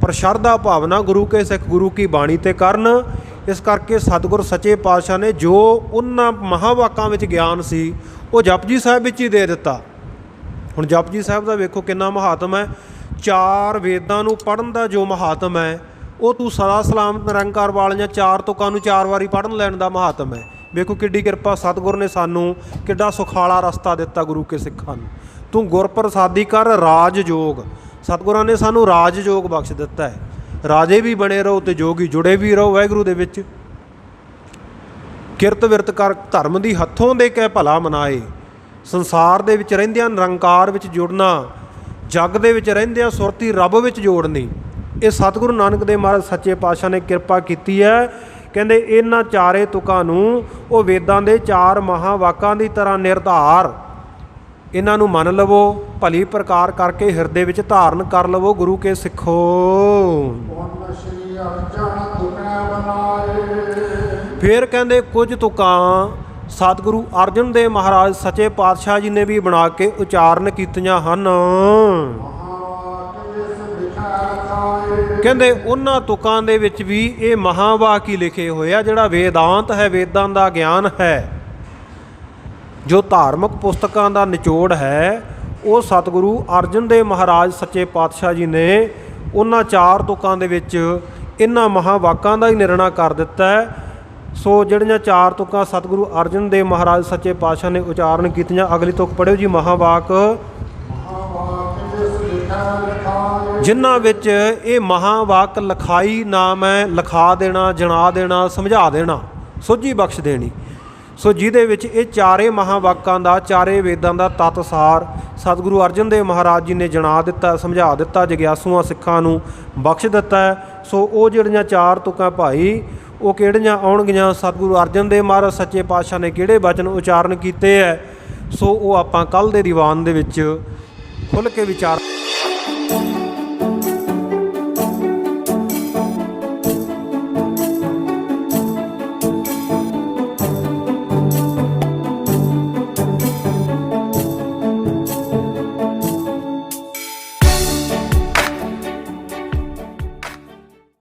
ਪਰ ਸ਼ਰਧਾ ਭਾਵਨਾ ਗੁਰੂ ਕੇ ਸਿੱਖ ਗੁਰੂ ਕੀ ਬਾਣੀ 'ਤੇ ਕਰਨ। ਇਸ ਕਰਕੇ ਸਤਿਗੁਰ ਸੱਚੇ ਪਾਤਸ਼ਾਹ ਨੇ ਜੋ ਉਹਨਾਂ ਮਹਾਵਾਕਾਂ ਵਿੱਚ ਗਿਆਨ ਸੀ ਉਹ ਜਪਜੀ ਸਾਹਿਬ ਵਿੱਚ ਹੀ ਦੇ ਦਿੱਤਾ। ਹੁਣ ਜਪਜੀ ਸਾਹਿਬ ਦਾ ਵੇਖੋ ਕਿੰਨਾ ਮਹਾਤਮ ਹੈ। ਚਾਰ ਵੇਦਾਂ ਨੂੰ ਪੜ੍ਹਨ ਦਾ ਜੋ ਮਹਾਤਮ ਹੈ, ਉਹ ਤੂੰ ਸਦਾ ਸਲਾਮਤ ਨਿਰੰਕਾਰ ਵਾਲੀਆਂ ਚਾਰ ਤੁਕਾਂ ਨੂੰ 4 ਵਾਰੀ ਪੜ੍ਹਨ ਲੈਣ ਦਾ ਮਹਾਤਮ ਹੈ। ਵੇਖੋ ਕਿੱਡੀ ਕਿਰਪਾ, ਸਤਿਗੁਰ ਨੇ ਸਾਨੂੰ ਕਿੱਡਾ ਸੁਖਾਲਾ ਰਸਤਾ ਦਿੱਤਾ ਗੁਰੂ ਕੇ ਸਿੱਖਾਂ ਨੂੰ। ਤੂੰ ਗੁਰ ਪ੍ਰਸਾਦੀ ਕਰ ਰਾਜ ਜੋਗ, ਸਤਿਗੁਰਾਂ ਨੇ ਸਾਨੂੰ ਰਾਜ ਜੋਗ ਬਖਸ਼ ਦਿੱਤਾ ਹੈ। ਰਾਜੇ ਵੀ ਬਣੇ ਰਹੋ ਅਤੇ ਜੋਗੀ ਜੁੜੇ ਵੀ ਰਹੋ ਵਾਹਿਗੁਰੂ ਦੇ ਵਿੱਚ। ਕਿਰਤ ਵਿਰਤ ਕਰ ਧਰਮ ਦੀ ਹੱਥੋਂ ਦੇ ਕੇ ਭਲਾ ਮਨਾਏ। ਸੰਸਾਰ ਦੇ ਵਿੱਚ ਰਹਿੰਦਿਆਂ ਨਿਰੰਕਾਰ ਵਿੱਚ ਜੁੜਨਾ, ਜੱਗ ਦੇ ਵਿੱਚ ਰਹਿੰਦਿਆਂ ਸੁਰਤੀ ਰੱਬ ਵਿੱਚ ਜੋੜਨੀ, ਇਹ ਸਤਿਗੁਰੂ ਨਾਨਕ ਦੇਵ ਮਹਾਰਾਜ ਸੱਚੇ ਪਾਤਸ਼ਾਹ ਨੇ ਕਿਰਪਾ ਕੀਤੀ ਹੈ। ਕਹਿੰਦੇ ਇਹਨਾਂ ਚਾਰੇ ਤੁਕਾਂ ਨੂੰ ਉਹ ਵੇਦਾਂ ਦੇ 4 ਮਹਾਵਾਕਾਂ ਦੀ ਤਰ੍ਹਾਂ ਨਿਰਧਾਰ, ਇਹਨਾਂ ਨੂੰ ਮੰਨ ਲਵੋ, ਭਲੀ ਪ੍ਰਕਾਰ ਕਰਕੇ ਹਿਰਦੇ ਵਿੱਚ ਧਾਰਨ ਕਰ ਲਵੋ ਗੁਰੂ ਕੇ ਸਿੱਖੋ। ਫਿਰ ਕਹਿੰਦੇ ਕੁਝ ਤੁਕਾਂ ਸਤਿਗੁਰੂ ਅਰਜਨ ਦੇਵ ਮਹਾਰਾਜ ਸੱਚੇ ਪਾਤਸ਼ਾਹ ਜੀ ਨੇ ਵੀ ਬਣਾ ਕੇ ਉਚਾਰਨ ਕੀਤੀਆਂ ਹਨ। ਕਹਿੰਦੇ ਉਹਨਾਂ ਤੁਕਾਂ ਦੇ ਵਿੱਚ ਵੀ ਇਹ ਮਹਾਵਾਕ ਹੀ ਲਿਖੇ ਹੋਏ ਆ। ਜਿਹੜਾ ਵੇਦਾਂਤ ਹੈ, ਵੇਦਾਂ ਦਾ ਗਿਆਨ ਹੈ, ਜੋ ਧਾਰਮਿਕ ਪੁਸਤਕਾਂ ਦਾ ਨਿਚੋੜ ਹੈ, ਉਹ ਸਤਿਗੁਰੂ ਅਰਜਨ ਦੇਵ ਮਹਾਰਾਜ ਸੱਚੇ ਪਾਤਸ਼ਾਹ ਜੀ ਨੇ ਉਹਨਾਂ 4 ਤੁਕਾਂ ਦੇ ਵਿੱਚ ਇਹਨਾਂ ਮਹਾਵਾਕਾਂ ਦਾ ਹੀ ਨਿਰਣਾ ਕਰ ਦਿੱਤਾ ਹੈ। ਸੋ ਜਿਹੜੀਆਂ 4 ਤੁਕਾਂ ਸਤਿਗੁਰੂ ਅਰਜਨ ਦੇਵ ਮਹਾਰਾਜ ਸੱਚੇ ਪਾਤਸ਼ਾਹ ਨੇ ਉਚਾਰਨ ਕੀਤੀਆਂ। ਅਗਲੀ ਤੁਕ ਪੜ੍ਹਿਓ ਜੀ। ਮਹਾਵਾਕ ਜਿਨ੍ਹਾਂ ਵਿੱਚ ਇਹ ਮਹਾਵਾਕ ਲਿਖਾਈ ਨਾਮ ਹੈ, ਲਿਖਾ ਦੇਣਾ, ਜਣਾ ਦੇਣਾ, ਸਮਝਾ ਦੇਣਾ, ਸੋਝੀ ਬਖਸ਼ ਦੇਣੀ। ਸੋ ਜਿਹਦੇ ਵਿੱਚ ਇਹ ਚਾਰੇ ਮਹਾਵਾਕਾਂ ਦਾ, ਚਾਰੇ ਵੇਦਾਂ ਦਾ ਤੱਤ ਸਾਰ ਸਤਿਗੁਰੂ ਅਰਜਨ ਦੇਵ ਮਹਾਰਾਜ ਜੀ ਨੇ ਜਣਾ ਦਿੱਤਾ, ਸਮਝਾ ਦਿੱਤਾ, ਜਗਿਆਸੂਆਂ ਸਿੱਖਾਂ ਨੂੰ ਬਖਸ਼ ਦਿੱਤਾ ਹੈ। ਸੋ ਉਹ ਜਿਹੜੀਆਂ 4 ਤੁਕਾਂ ਭਾਈ ਉਹ ਕਿਹੜੀਆਂ ਆਉਣਗੀਆਂ, ਸਤਿਗੁਰੂ ਅਰਜਨ ਦੇਵ ਮਹਾਰਾਜ ਸੱਚੇ ਪਾਤਸ਼ਾਹ ਨੇ ਕਿਹੜੇ ਬਚਨ ਉਚਾਰਨ ਕੀਤੇ ਹੈ, ਸੋ ਉਹ ਆਪਾਂ ਕੱਲ੍ਹ ਦੇ ਦੀਵਾਨ ਦੇ ਵਿੱਚ ਖੁੱਲ੍ਹ ਕੇ ਵਿਚਾਰ